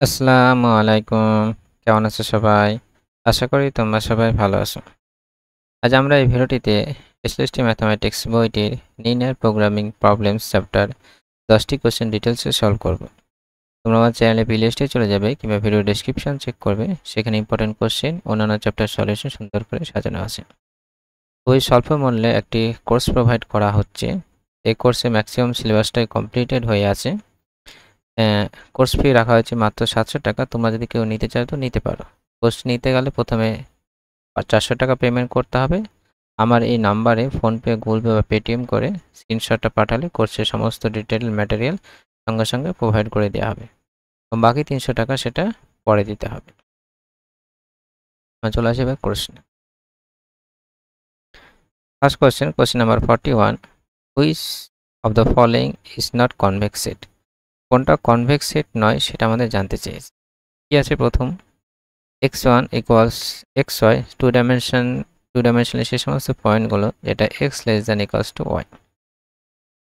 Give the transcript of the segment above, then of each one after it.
আসসালামু আলাইকুম। কেমন আছো সবাই? আশা করি তোমরা সবাই ভালো আছো। আজ আমরা এই ভিডিওটিতে এসএসটি ম্যাথমেটিক্স বইটির লিনিয়ার প্রোগ্রামিং প্রবলেমস চ্যাপ্টার 10টি কোশ্চেন ডিটেইলসে সলভ করব। তোমরা আমার চ্যানেলে প্লেলিস্টে চলে যাবে কিংবা ভিডিও ডেসক্রিপশন চেক করবে। সেখানে ইম্পর্টেন্ট কোশ্চেন অন্যান্য চ্যাপ্টার সলিউশন সুন্দর করে সাজানো আছে। বই স্বল্প মূল্যে একটি কোর্স প্রোভাইড করা হচ্ছে। এই কোর্সে ম্যাক্সিমাম সিলেবাসটাই কমপ্লিটেড হয়ে আছে। কোর্স ফি রাখা হয়েছে মাত্র 700 টাকা। তোমরা যদি কেউ নিতে চাও তো নিতে পারো। কোর্স নিতে গেলে প্রথমে 400 টাকা পেমেন্ট করতে হবে। আমার এই নাম্বারে ফোনপে, গুগল পে বা পেটিএম করে স্ক্রিনশটটা পাঠালে কোর্সের সমস্ত ডিটেল ম্যাটেরিয়াল সঙ্গে সঙ্গে প্রোভাইড করে দেওয়া হবে। বাকি 300 টাকা সেটা পরে দিতে হবে। চলে আসে এবার question. First question number 41, which of the following is not convex set? কোনটা কনভেক্স সেট নয় সেটা আমাদের জানতে চেয়েছে। কি আছে প্রথম, x1 equals xy, two dimensional সেই সমস্ত পয়েন্টগুলো যেটা x less than equals two y।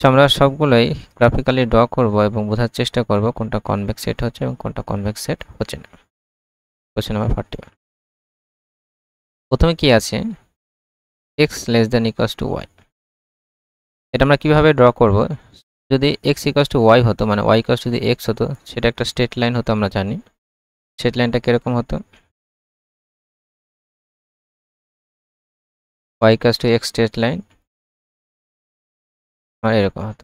আমরা সবগুলোই গ্রাফিক্যালি ড্র করব এবং বোঝার চেষ্টা করব কোনটা কনভেক্স সেট হচ্ছে এবং কোনটা কনভেক্স সেট হচ্ছে না। কোশ্চেন নাম্বার 41, প্রথমে কি আছে, x less than equals two y। এটা আমরা কিভাবে ড্র করব? যদি x ইকুয়ালস টু y হতো, মানে y ইকুয়ালস যদি x হতো, সেটা একটা স্ট্রেট লাইন হতো। আমরা জানি স্ট্রেট লাইনটা কিরকম হতো, y equals to x straight line আর এরকম হতো।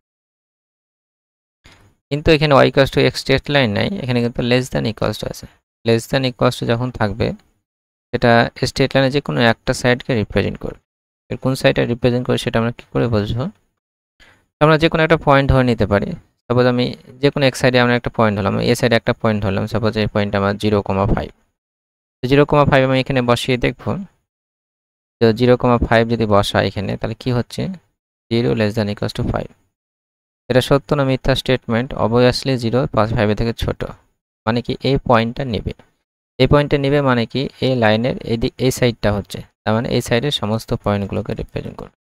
কিন্তু এখানে y equals to x straight line নাই, এখানে কিন্তু লেস দ্যান ইকুয়ালস টু আছে। লেস দ্যান ইকুয়ালস টু যখন থাকবে, সেটা স্ট্রেট লাইনে যে কোনো একটা সাইডকে রিপ্রেজেন্ট করবে। এর কোন সাইডটা রিপ্রেজেন্ট করে সেটা আমরা কী করে বুঝবো? আমরা যে কোনো একটা পয়েন্ট ধরে নিতে পারি। সাপোজ আমি যে কোনো এক সাইডে আমরা একটা পয়েন্ট ধরলাম, এ সাইডে একটা পয়েন্ট ধরলাম, সাপোজ এই পয়েন্টটা আমার 0,5। 0,5 আমি এখানে বসিয়ে দেখবো। তো 0,5 যদি বসা এখানে, তাহলে কি হচ্ছে, 0 লেস দ্যান ইকুয়ালস টু 5। এটা সত্য না মিথ্যা স্টেটমেন্ট? অবভিয়াসলি 0 5 থেকে ছোট। মানে কি এই পয়েন্টটা নেবে, এই পয়েন্টটা নেবে মানে কি এই লাইনের এই সাইডটা হচ্ছে, তার মানে এই সাইডের সমস্ত পয়েন্টগুলোকে রিপ্রেজেন্ট করবে।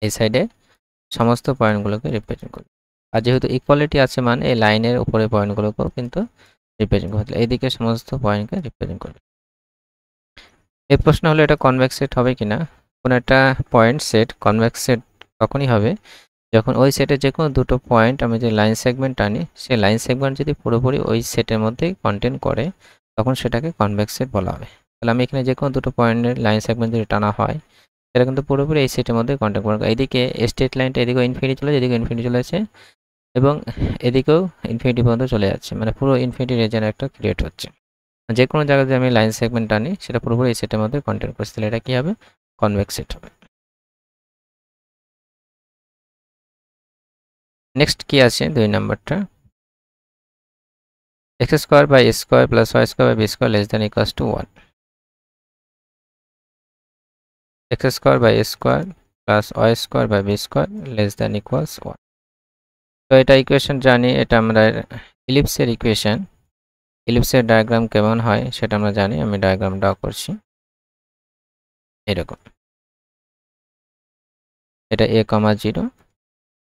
এই সাইডে সমস্ত পয়েন্টগুলোকে রিপ্রেজেন্ট করবে। আর যেহেতু ইকুয়ালিটি আছে, মানে এই লাইনের উপরে পয়েন্টগুলোকেও কিন্তু রিপ্রেজেন্ট করতে, এইদিকে সমস্ত পয়েন্টকে রিপ্রেজেন্ট করবে। এই প্রশ্ন হলো এটা কনভেক্স সেট হবে কিনা। কোনো একটা পয়েন্ট সেট কনভেক্স সেট তখনই হবে যখন ওই সেটের যে কোনো দুটো পয়েন্ট আমি যে লাইন সেগমেন্ট আনি, সেই লাইন সেগমেন্ট যদি পুরোপুরি ওই সেটের মধ্যেই কন্টেন্ট করে, তখন সেটাকে কনভেক্স সেট বলা হবে। তাহলে আমি এখানে যে কোনো দুটো পয়েন্টের লাইন সেগমেন্ট যদি টানা হয়, সেটা কিন্তু পুরোপুরি এই সেটের মধ্যে কন্টেন্ট করে। এইদিকে স্ট্রেট লাইনটা এদিকেও ইনফিনিটি চলে, এদিকেও ইনফিনিটি চলে যাচ্ছে এবং এদিকেও ইনফিনিটি পর্যন্ত চলে যাচ্ছে, মানে পুরো ইনফিনিটি রিজন একটা ক্রিয়েট হচ্ছে। যে কোনো জায়গায় যদি আমি লাইন সেগমেন্ট আনি, সেটা পুরোপুরি এই সেটের মধ্যে কন্টেন্ট করছে, তাহলে এটা কী হবে, কনভেক্স সেট হবে। নেক্সট কি আছে 2 নাম্বারটা, x square by a square plus y square by b square less than equals to 1। x square by a square plus y square by b square less than equals 1। তো এটা equation জানি, এটা আমরা ইলিপসের equation. ইলিপসের diagram কেমন হয় সেটা আমরা জানি। আমি ডায়াগ্রাম ড্র করছি এরকম। এটা a, 0,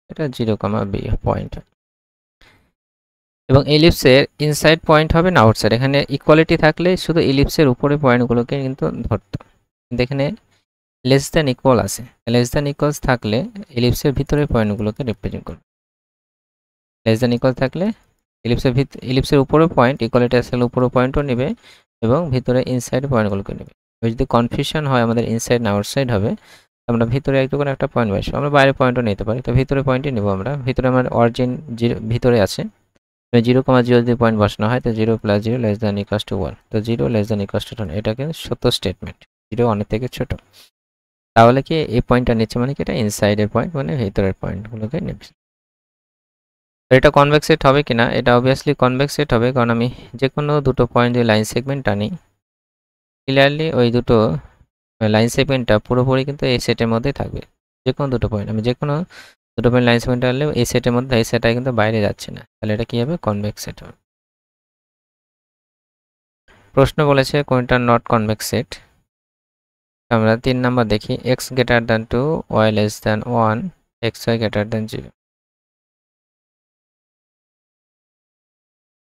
এটা 0, b পয়েন্ট, এবং ইলিপসের ইনসাইড পয়েন্ট হবে না আউটসাইড। এখানে ইকুয়ালিটি থাকলে শুধু ইলিপসের উপরে পয়েন্টগুলোকে কিন্তু ধরতো, কিন্তু এখানে লেস দ্যান ইকুয়াল আছে। লেস দ্যান ইকুয়ালস থাকলে ইলিপসের ভিতরে পয়েন্টগুলোকে রিপ্রেজেন্ট করবে। লেস দ্যান ইকুয়াল থাকলে ইলিপসের উপরে পয়েন্ট, ইকুয়ালিটি আসলে উপরে পয়েন্টও নেবে এবং ভিতরে ইনসাইড পয়েন্টগুলোকে নেবে। যদি কনফিউশন হয় আমাদের ইনসাইড না আউটসাইড হবে, আমরা ভিতরে একটুখানি একটা পয়েন্ট বসবো, আমরা বাইরে পয়েন্টও নিতে পারি। তো ভিতরে পয়েন্টই নেব আমরা। ভিতরে আমার অরিজিন 0 ভিতরে আছে, 0,0 যদি পয়েন্ট বসানো হয়, তো 0 plus 0 less than equals to 1। তো 0 লেস দ্যান ইকুয়ালস টু 1, এটা কিন্তু সত্য স্টেটমেন্ট। 0 অনেক থেকে ছোট। তাহলে কি এই পয়েন্টটা নিচ্ছে, মানে কি এটা ইনসাইডের পয়েন্ট, মানে ভিতরের পয়েন্টগুলোকে নেবে। এটা কনভেক্স সেট হবে কিনা, এটা অবভিয়াসলি কনভেক্স সেট হবে, কারণ আমি যে কোনো দুটো পয়েন্ট দিয়ে লাইন সেগমেন্ট আনি, ক্লিয়ারলি ওই দুটো লাইন সেগমেন্টটা পুরোপুরি কিন্তু এই সেটের মধ্যেই থাকবে। যে কোনো দুটো পয়েন্ট, আমি যে কোনো দুটো পয়েন্ট লাইন সেগমেন্ট আনলে এই সেটের মধ্যে, এই সেটটা কিন্তু বাইরে যাচ্ছে না, তাহলে এটা কী হবে, কনভেক্স সেট হবে। প্রশ্ন বলেছে কোনটা নট কনভেক্স সেট। আমরা 3 নাম্বার দেখি, x greater than 2, y less than 1, x y greater than 0।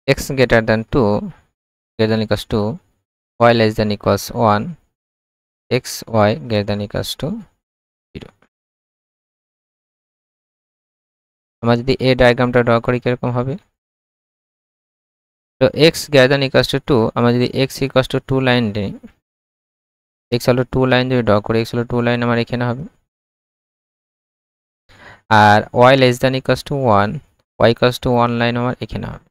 x greater than 2 greater than equals to y less than equals 1 x y greater than equals to 0 আমরা যদি এই ডায়াগ্রামটা draw করি কিরকম হবে তো x greater than equals to 2 আমরা যদি x equals to 2 line নেই x হলো 2 লাইন যদি ড্র করি x হলো 2 লাইন আমার এখানে হবে আর y less than equals to 1 y equals to 1 line আমার এখানে হবে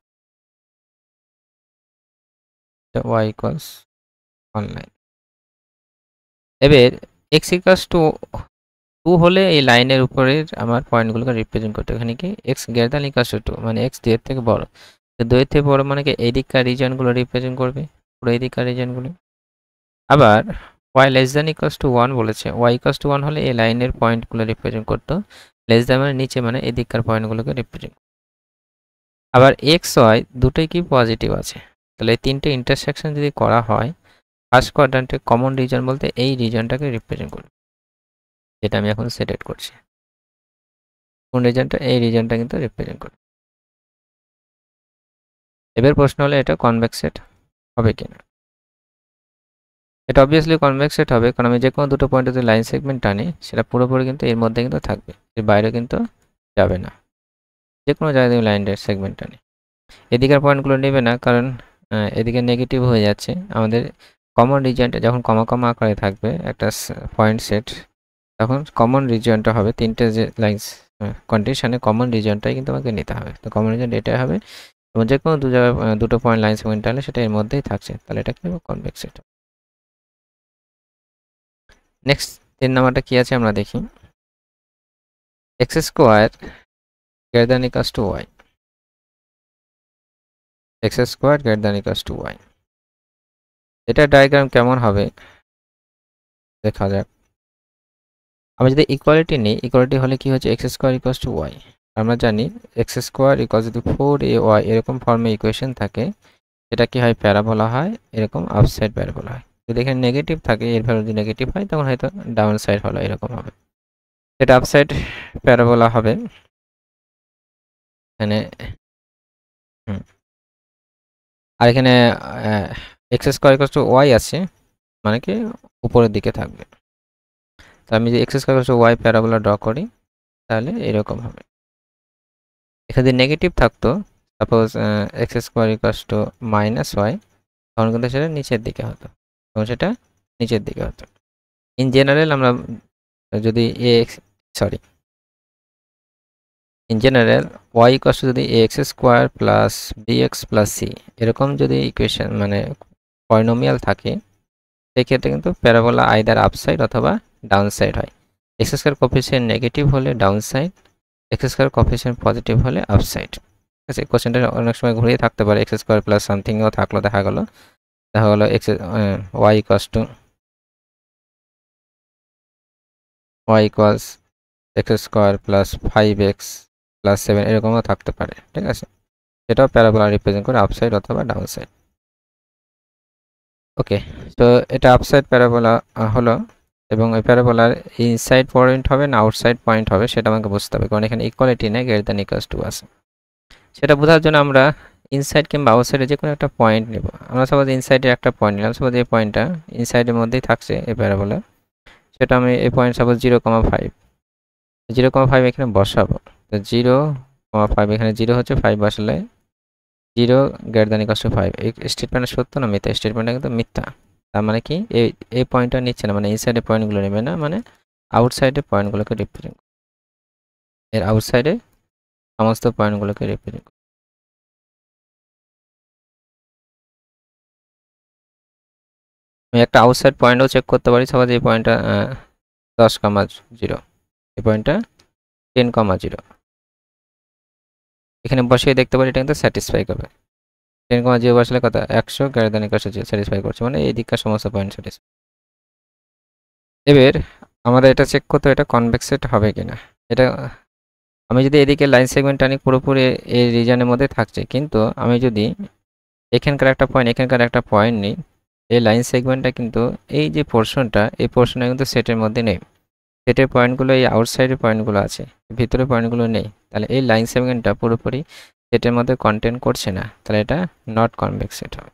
তো y equals 1 লাইন এবার x equals to 2 হলে এই লাইনের উপরের আমার পয়েন্টগুলোকে রিপ্রেজেন্ট করতে এখানে কি x greater than equals to 2 মানে x 2 এর থেকে বড় তো 2 এর থেকে বড় মানে কি এই দিককার রিজিয়নগুলো রিপ্রেজেন্ট করবে পুরো এই দিককার রিজিয়নগুলো আবার y less than equals to 1 বলেছে y equals to 1 হলে এই লাইনের পয়েন্টগুলো রিপ্রেজেন্ট করতে লেস দ্যান মানে নিচে মানে এই দিককার পয়েন্টগুলোকে রিপ্রেজেন্ট আবার x y দুটোই কি পজিটিভ আছে তাহলে এই তিনটে ইন্টারসেকশন যদি করা হয় ফার্স্ট কোয়াড্রান্টে কমন রিজন বলতে এই রিজনটাকে রিপ্রেজেন্ট করবে যেটা আমি এখন সিলেক্ট করছি কোন রিজনটা এই রিজনটা কিন্তু রিপ্রেজেন্ট করবে এবার প্রশ্ন হলো এটা কনভেক্স সেট হবে কিনা এটা অবভিয়াসলি কনভেক্স সেট হবে কারণ আমি যে কোনো দুটো পয়েন্টে যদি লাইন সেগমেন্ট টানি সেটা পুরোপুরি কিন্তু এর মধ্যে কিন্তু থাকবে এর বাইরে কিন্তু যাবে না যে কোনো জায়গায় তুমি লাইনের সেগমেন্ট টানি এদিকের পয়েন্টগুলো নেবে না কারণ এদিকে নেগেটিভ হয়ে যাচ্ছে আমাদের কমন রিজিয়নটা যখন কমা কমা আকারে থাকবে একটা পয়েন্ট সেট তখন কমন রিজিয়নটা হবে তিনটে যে লাইন্স কন্ডিশনে কমন রিজিয়নটাই কিন্তু আমাকে নিতে হবে তো কমন রিজিয়ন এটাই হবে এবং যে কোনো দুটো পয়েন্ট লাইন সেগমেন্ট টানলে সেটা এর মধ্যেই থাকছে তাহলে এটা কি হবে কনভেক্স সেট নেক্সট 3 নাম্বারটা কি আছে আমরা দেখি x square greater than equals to y x square greater than equals to y এটা ডায়াগ্রাম কেমন হবে দেখা যাক আমরা যদি ইকুয়ালিটি নেই ইকুয়ালিটি হলে কি হচ্ছে x square equals to y আমরা জানি x square equals to 4ay এরকম ফর্মে ইকুয়েশন থাকে এটা কি হয় প্যারাবোলা হয় এরকম আপসাইড প্যারাবোলা হয় যদি এখানে নেগেটিভ থাকে এর ভ্যালু যদি নেগেটিভ হয় তখন হয়তো ডাউন সাইড হলো এরকম হবে এটা আপসাইড প্যারাবোলা হবে এখানে আর এখানে x square equals to y আছে মানে কি উপরের দিকে থাকবে তো আমি যদি x square equals to y parabola draw করি তাহলে এরকম হবে এখানে যদি নেগেটিভ থাকতো suppose x square equals to minus y তখন কিন্তু সেটা নিচের দিকে হতো তখন সেটা নিচের দিকে হতো ইন জেনারেল আমরা যদি in general y equals two যদি ax square plus bx plus c এরকম যদি ইকুয়েশন মানে পলিনোমিয়াল থাকে সেক্ষেত্রে কিন্তু প্যারাবোলা আইদার আপসাইড অথবা ডাউন সাইড হয় x স্কয়ার কোএফিসিয়েন্ট নেগেটিভ হলে down side x square coefficient positive হলে আপসাইড ঠিক আছে কোশ্চেনটা অনেক সময় ঘুরিয়ে থাকতে পারে x স্কয়ার প্লাস সামথিংও থাকলো দেখা গেল x y equals two y equals x square plus 5x plus 7 এরকমও থাকতে পারে ঠিক আছে এটাও প্যারাবোলা রিপ্রেজেন্ট করে আপসাইড অথবা ডাউন সাইড ওকে তো এটা আপসাইড প্যারাবোলা হলো এবং এই প্যারাবোলার ইনসাইড পয়েন্ট হবে না আউটসাইড পয়েন্ট হবে সেটা আমাকে বুঝতে হবে কারণ এখানে ইকুয়ালিটি নেই গ্রেটার দ্যান ইকুয়ালস টু আছে সেটা বোঝার জন্য আমরা ইনসাইড কিংবা আউটসাইডে যে কোনো একটা পয়েন্ট নেব আমরা সাপোজ ইনসাইডে একটা পয়েন্ট নিলাম সাপোজ এই পয়েন্টটা ইনসাইডের মধ্যেই থাকছে এই প্যারাবোলা সেটা আমি এই পয়েন্ট সাপোজ 0,5 0,5 এখানে বসাবো তো 0,5 এখানে 0 হচ্ছে 5 বসালে 0 গ্রেটার দ্যান ইকুয়ালস টু 5 এই স্টেটমেন্টটা সত্য না মিথ্যা স্টেটমেন্টটা কিন্তু মিথ্যা তার মানে কি এই পয়েন্টটা নিচ্ছে না মানে ইনসাইডের পয়েন্টগুলো নেবে না মানে আউটসাইডের পয়েন্টগুলোকে রিপ্রেজেন্ট এর আউটসাইডে সমস্ত পয়েন্টগুলোকে রিপ্রেজেন্ট আমি একটা আউটসাইড পয়েন্টও চেক করতে পারি সাপোজ এই পয়েন্টটা 10,0 এই পয়েন্টটা 10,0 এখানে বসিয়ে দেখতে পারি এটা কিন্তু স্যাটিসফাই করবে 10,0 বসলে কত 100 greater than equals to satisfy করছে মানে এই দিককার সমস্ত পয়েন্ট স্যাটিসফাই এবার আমাদের এটা চেক করতে এটা কনভেক্স সেট হবে কিনা এটা আমি যদি এদিকে লাইন সেগমেন্ট টানি পুরোপুরি এই রিজনের মধ্যে থাকছে কিন্তু আমি যদি এখানকার একটা পয়েন্ট নিই এই লাইন সেগমেন্টটা কিন্তু এই যে পোর্শনটা এই পোর্শনটা কিন্তু সেটের মধ্যে নেই সেটের পয়েন্টগুলো এই আউটসাইডের পয়েন্টগুলো আছে ভিতরের পয়েন্টগুলো নেই তাহলে এই লাইন সেগমেন্টটা পুরোপুরি সেটের মধ্যে কন্টেন করছে না, তাহলে এটা নট কনভেক্স সেট হবে।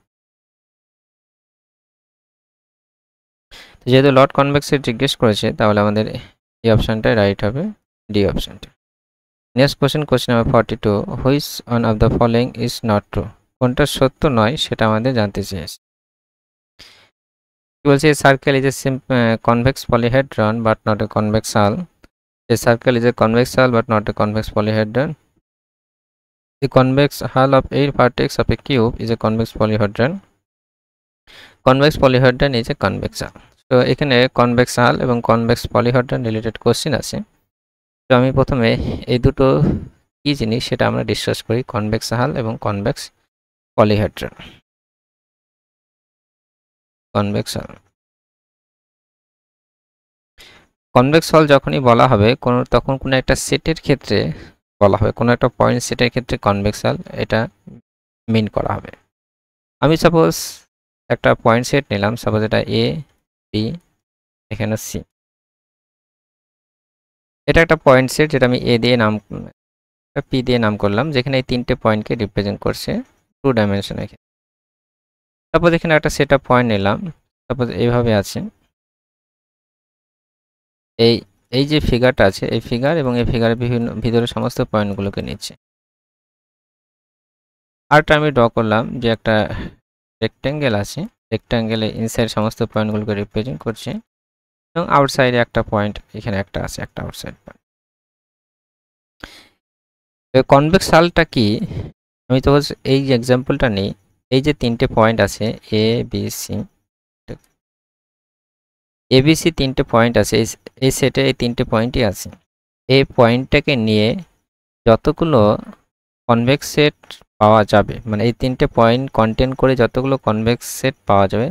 যেহেতু নট কনভেক্স সেট জিজ্ঞেস করেছে, তাহলে আমাদের এই অপশনটা রাইট হবে, ডি অপশনটা। Next question number 42, which one of the following is not true? কোনটা সত্য নয় সেটা আমাদের জানতে চেয়েছে। কি বলছে, circle is a convex polyhedron but not a convex hull. A circle is a convex hull but not a convex polyhedron. The convex hull of a vertex of a cube is a convex polyhedron. Convex polyhedron is a convex hull. তো এখানে convex হাল এবং convex polyhedron related question আছে। তো আমি প্রথমে এই দুটো কি জিনিস সেটা আমরা ডিসকাস করি, কনভেক্স হাল এবং কনভেক্স পলিহেড্রন। কনভেক্স হাল, কনভেক্স হল যখনই বলা হবে তখন কোনো একটা সেটের ক্ষেত্রে বলা হবে, কোনো একটা পয়েন্ট সেটের ক্ষেত্রে কনভেক্স হল এটা মিন করা হবে। আমি সাপোজ একটা পয়েন্ট সেট নিলাম, সাপোজ এটা এ বি এখানে সি, এটা একটা পয়েন্ট সেট যেটা আমি এ দিয়ে নাম পি দিয়ে নাম করলাম, যেখানে এই তিনটে পয়েন্টকে রিপ্রেজেন্ট করছে 2 ডাইমেনশনের ক্ষেত্রে। সাপোজ এখানে একটা সেট অফ পয়েন্ট নিলাম, সাপোজ এইভাবে আছে, এই যে ফিগারটা আছে, এই ফিগার এবং এই ফিগারের ভিতরে সমস্ত পয়েন্টগুলোকে নিচ্ছে। আরটা আমি ড্র করলাম যে একটা রেক্ট্যাঙ্গেল আছে, রেক্ট্যাঙ্গেলে ইনসাইড সমস্ত পয়েন্টগুলোকে রিপ্রেজেন্ট করছে এবং আউটসাইডে একটা পয়েন্ট এখানে একটা আছে, একটা আউটসাইড পয়েন্ট। কনভেক্স হালটা কি, আমি তো এই যে এক্সাম্পলটা নিই, এই যে তিনটে পয়েন্ট আছে এ বি সি, এবিসি তিনটে পয়েন্ট আছে, এই সেটে এই তিনটে পয়েন্টই আছে। এই পয়েন্টটাকে নিয়ে যতগুলো কনভেক্স সেট পাওয়া যাবে, মানে এই তিনটে পয়েন্ট কন্টেন করে যতগুলো কনভেক্স সেট পাওয়া যাবে,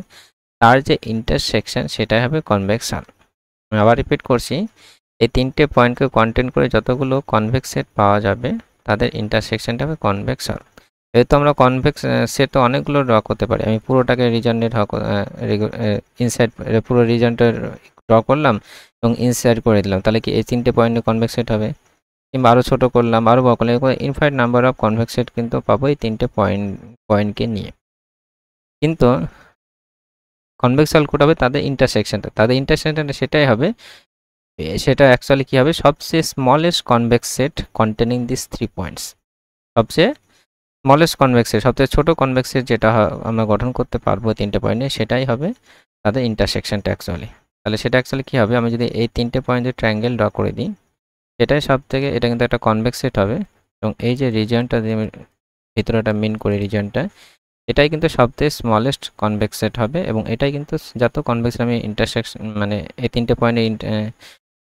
তার যে ইন্টারসেকশন সেটাই হবে কনভেক্স হাল। আমি আবার রিপিট করছি, এই তিনটে পয়েন্টকে কন্টেন করে যতগুলো কনভেক্স সেট পাওয়া যাবে তাদের ইন্টারসেকশনটা হবে কনভেক্স হাল। যেহেতু আমরা কনভেক্স সেট তো অনেকগুলো ড্র করতে পারি, আমি পুরোটাকে রিজনে ইনসাইড পুরো রিজনটা ড্র করলাম এবং ইনসাইড করে দিলাম, তাহলে কি এই তিনটে পয়েন্টে কনভেক্স সেট হবে? কিংবা আরও ছোটো করলাম, আরও বড় করলাম, infinite number of convex set কিন্তু পাবো এই তিনটে পয়েন্টকে নিয়ে। কিন্তু কনভেক্স হাল কোড হবে তাদের ইন্টারসেকশনটা সেটাই হবে, সেটা অ্যাকচুয়ালি কী হবে, সবচেয়ে smallest convex set containing this 3 points. সবচেয়ে স্মলেস্ট কনভেক্স সেট, সবচেয়ে ছোটো কনভেক্স সেট যেটা আমরা গঠন করতে পারবো তিনটে পয়েন্টে, সেটাই হবে তাদের ইন্টারসেকশনটা অ্যাকচুয়ালি। তাহলে সেটা অ্যাকচুয়ালি কী হবে, আমি যদি এই তিনটে পয়েন্টে ট্রায়াঙ্গেল ড্র করে দিই, এটাই সবথেকে, এটা কিন্তু একটা কনভেক্স সেট হবে এবং এই যে রিজিয়নটা দিয়ে আমি ভিতরেটা মিন করি রিজিয়নটা, এটাই কিন্তু সবথেকে স্মলেস্ট কনভেক্স সেট হবে এবং এটাই কিন্তু যত কনভেক্স আমি ইন্টারসেকশন মানে এই তিনটে পয়েন্টে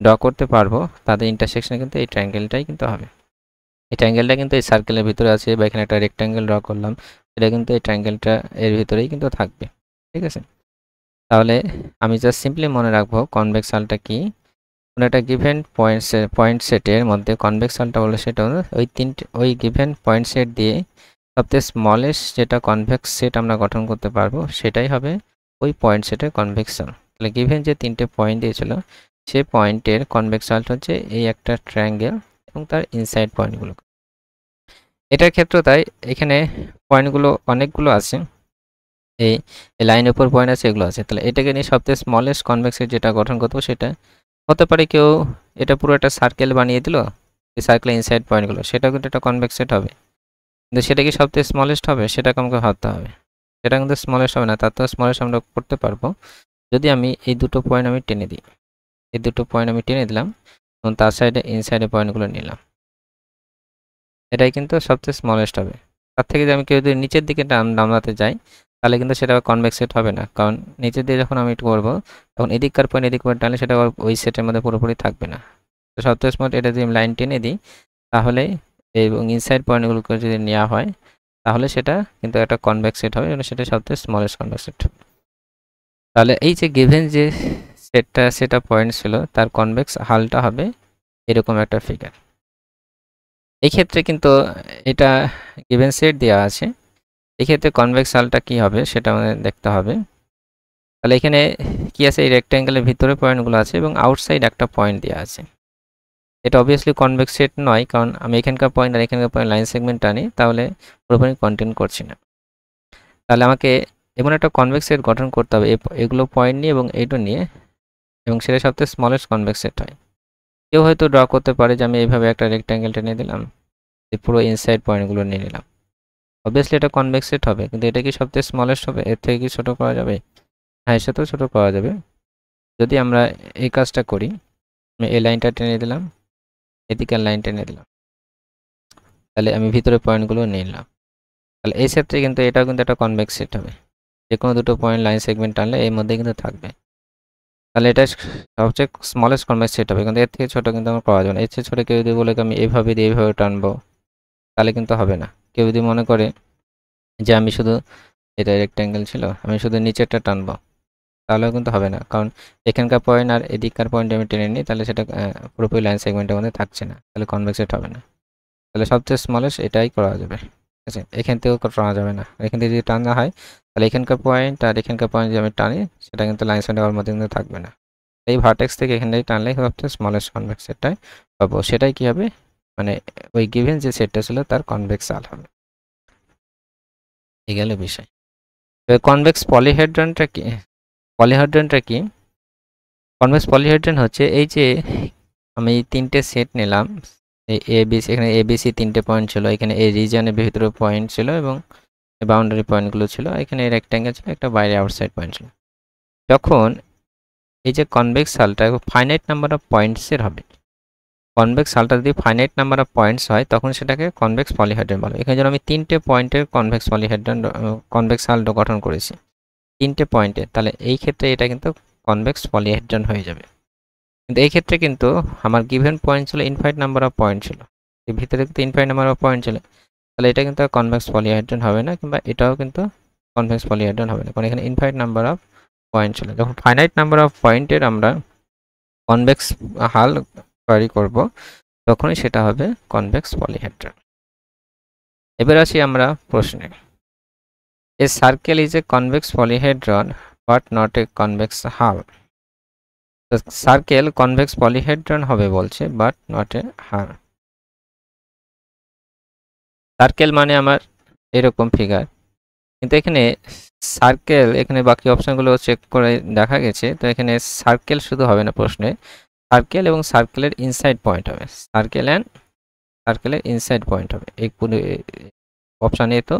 ড্র করতে পারবো তাদের ইন্টারসেকশন কিন্তু এই ট্রায়াঙ্গেলটাই কিন্তু হবে। এই ট্রায়াঙ্গেলটা কিন্তু এই সার্কেলের ভিতরে আছে, বা এখানে একটা রেক্ট্যাঙ্গেল ড্র করলাম, এটা কিন্তু এই ট্রায়াঙ্গেলটা এর ভিতরেই কিন্তু থাকবে। ঠিক আছে, তাহলে আমি জাস্ট সিম্পলি মনে রাখবো কনভেক্স হালটা কি, কোনো একটা গিভেন পয়েন্ট সেটের মধ্যে কনভেক্স হালটা বলে সেটা হলো ওই গিভেন পয়েন্ট সেট দিয়ে সবচেয়ে স্মলেস্ট যেটা কনভেক্স সেট আমরা গঠন করতে পারবো সেটাই হবে ওই পয়েন্ট সেটের কনভেক্স হাল। তাহলে গিভেন যে তিনটে পয়েন্ট দিয়েছিল সেই পয়েন্টের কনভেক্স হাল হচ্ছে এই একটা ট্রায়াঙ্গেল এবং তার ইনসাইড পয়েন্টগুলো। এটার ক্ষেত্রে তাই এখানে পয়েন্টগুলো অনেকগুলো আছে, এই লাইনের উপর পয়েন্ট আছে, এগুলো আছে, তাহলে এটাকে নিয়ে সবচেয়ে স্মলেস্ট কনভেক্স সেট যেটা গঠন করবো সেটা হতে পারে, কেউ এটা পুরো একটা সার্কেল বানিয়ে দিল, এই সার্কেলের ইনসাইড পয়েন্টগুলো, সেটাও কিন্তু একটা কনভেক্স সেট হবে, কিন্তু সেটা কি সবচেয়ে স্মলেস্ট হবে সেটাকে আমাকে ভাবতে হবে। সেটা কিন্তু স্মলেস্ট হবে না, তার তো স্মলেস্ট আমরা করতে পারবো যদি আমি এই দুটো পয়েন্ট আমি টেনে দিই, এই দুটো পয়েন্ট আমি টেনে দিলাম এবং তার সাইডে ইনসাইডে পয়েন্টগুলো নিলাম, এটাই কিন্তু সবচেয়ে স্মলেস্ট হবে। তার থেকে যদি আমি কেউ যদি নিচের দিকে নামাতে যাই তাহলে কিন্তু সেটা কনভেক্স সেট হবে না, কারণ নিচের দিয়ে যখন আমি করবো তখন এদিককার পয়েন্ট এদিক পয়েন্ট টানলে সেটা ওই সেটের মধ্যে পুরোপুরি থাকবে না। তো সবচেয়ে স্মল এটা যদি আমি লাইন টেনে দিই তাহলে এবং ইনসাইড পয়েন্টগুলোকে যদি নেওয়া হয় তাহলে সেটা কিন্তু একটা কনভেক্স সেট হবে এবং সেটা সবচেয়ে স্মলেস্ট কনভেক্স সেট। তাহলে এই যে গিভেন যে সেটা পয়েন্ট ছিল তার কনভেক্স হালটা হবে এরকম একটা ফিগার। এই ক্ষেত্রে কিন্তু এটা গিভেন সেট দেওয়া আছে, এক্ষেত্রে কনভেক্স হালটা কী হবে সেটা আমাদের দেখতে হবে। তাহলে এখানে কি আছে, এই রেক্ট্যাঙ্গেলের ভিতরে পয়েন্টগুলো আছে এবং আউটসাইড একটা পয়েন্ট দেওয়া আছে। এটা অবভিয়াসলি কনভেক্স সেট নয়, কারণ আমি এখানকার পয়েন্ট আর এখানকার পয়েন্ট লাইন সেগমেন্ট টানি, তাহলে পুরোপুরি কন্টেন্ট করছি না। তাহলে আমাকে এমন একটা কনভেক্স সেট গঠন করতে হবে এগুলো পয়েন্ট নিয়ে এবং এইটা নিয়ে, এবং সেটা সবথেকে স্মলেস্ট কনভেক্স সেট হয়। কেউ হয়তো ড্র করতে পারে যে আমি এইভাবে একটা রেক্ট্যাঙ্গেল টেনে দিলাম, পুরো ইনসাইড পয়েন্টগুলো নিয়ে নিলাম। অবভিয়াসলি এটা কনভেক্স সেট হবে, কিন্তু এটা কি সবথেকে স্মলেস্ট হবে? এর থেকে কি ছোট করা যাবে? হ্যাঁ, এর সাথেও ছোট করা যাবে। যদি আমরা এই কাজটা করি, আমি এই লাইনটা টেনে দিলাম, এদিকে লাইন টেনে দিলাম, তাহলে আমি ভিতরে পয়েন্টগুলো নিয়ে নিলাম। তাহলে এই ক্ষেত্রে কিন্তু এটাও কিন্তু একটা কনভেক্স সেট হবে। যে কোনো দুটো পয়েন্ট লাইন সেগমেন্ট টানলে এর মধ্যে কিন্তু থাকবে। তাহলে এটা সবচেয়ে স্মলেস্ট কনভেক্স সেট হবে, কিন্তু এর থেকে ছোট কিন্তু আমার পাওয়া যাবে না। এর চেয়ে ছোট কেউ যদি বলে আমি এইভাবে দিয়ে এইভাবে টানবো, তাহলে কিন্তু হবে না। কেউ যদি মনে করে যে আমি শুধু, এটা রেক্ট্যাঙ্গেল ছিল, আমি শুধু নিচেরটা টানবো, তাহলেও কিন্তু হবে না, কারণ এখানকার পয়েন্ট আর এদিককার পয়েন্ট আমি টেনে নিই, তাহলে সেটা পুরোপুরি লাইন সেগমেন্টের মধ্যে থাকছে না, তাহলে কনভেক্স সেট হবে না। তাহলে সবচেয়ে স্মলেস্ট এটাই করা যাবে, ঠিক আছে? এখান থেকেও টানা যাবে না, এখান থেকে যদি টানা হয় তাহলে এখানকার পয়েন্ট আর এখানকার পয়েন্ট যদি আমি টানি, সেটা কিন্তু লাইন সেগমেন্টের মধ্যে কিন্তু থাকবে না। এই ভার্টেক্স থেকে এখান থেকে টানলেই সবচেয়ে স্মলেস্ট কনভেক্স সেটটাই পাবো। সেটাই কি হবে, মানে ওই গিভেন যে সেটটা ছিল তার কনভেক্স সাল হবে। এই গেল বিষয়। কনভেক্স পলিহেড্রনটা কি? পলিহেড্রনটা কি? কনভেক্স পলিহেড্রন হচ্ছে এই যে আমি তিনটে সেট নিলাম, এই এবিসি, এখানে এবিসি তিনটে পয়েন্ট ছিল, এখানে এই রিজিয়নের ভিতরে পয়েন্ট ছিল এবং বাউন্ডারি পয়েন্টগুলো ছিল, এখানে রেক্ট্যাঙ্গেল ছিল, একটা বাইরে আউটসাইড পয়েন্ট ছিল। যখন এই যে কনভেক্স সালটা ফাইনাইট নাম্বার অফ পয়েন্টসের হবে, কনভেক্স সালটা যদি ফাইনাইট নাম্বার অফ পয়েন্টস হয়, তখন সেটাকে কনভেক্স পলিহেড্রন বলে। এখানে যেন আমি তিনটে পয়েন্টের কনভেক্স পলিহেড্রন কনভেক্স সাল গঠন করেছি, তিনটে পয়েন্টে, তাহলে এই ক্ষেত্রে এটা কিন্তু কনভেক্স পলিহেড্রন হয়ে যাবে। কিন্তু এই ক্ষেত্রে কিন্তু আমার গিভেন পয়েন্ট ছিল ইনফাইনাইট নাম্বার অফ পয়েন্ট ছিল, এর ভিতরে কিন্তু ইনফাইনাইট নাম্বার অফ পয়েন্ট ছিল, তাহলে এটা কিন্তু কনভেক্স পলিহেড্রন হবে না, কিংবা এটাও কিন্তু কনভেক্স পলিহেড্রন হবে না, কারণ এখানে ইনফাইনাইট নাম্বার অফ পয়েন্ট ছিল। যখন ফাইনাইট নাম্বার অফ পয়েন্টের আমরা কনভেক্স হাল তৈরি করব, তখনই সেটা হবে কনভেক্স পলিহেড্রন। এবার আসি আমরা প্রশ্নে। এ circle is a convex polyhedron but not a convex হাল। সার্কেল কনভেক্স পলিহেড্রন হবে বলছে, বাট নট এ হাল। সার্কেল মানে আমার এরকম ফিগার, কিন্তু এখানে সার্কেল, এখানে বাকি অপশনগুলো চেক করে দেখা গেছে, তো এখানে সার্কেল শুধু হবে না প্রশ্নে, সার্কেল এবং সার্কেলের ইনসাইড পয়েন্ট হবে, সার্কেলের ইনসাইড পয়েন্ট হবে এই অপশানে। তো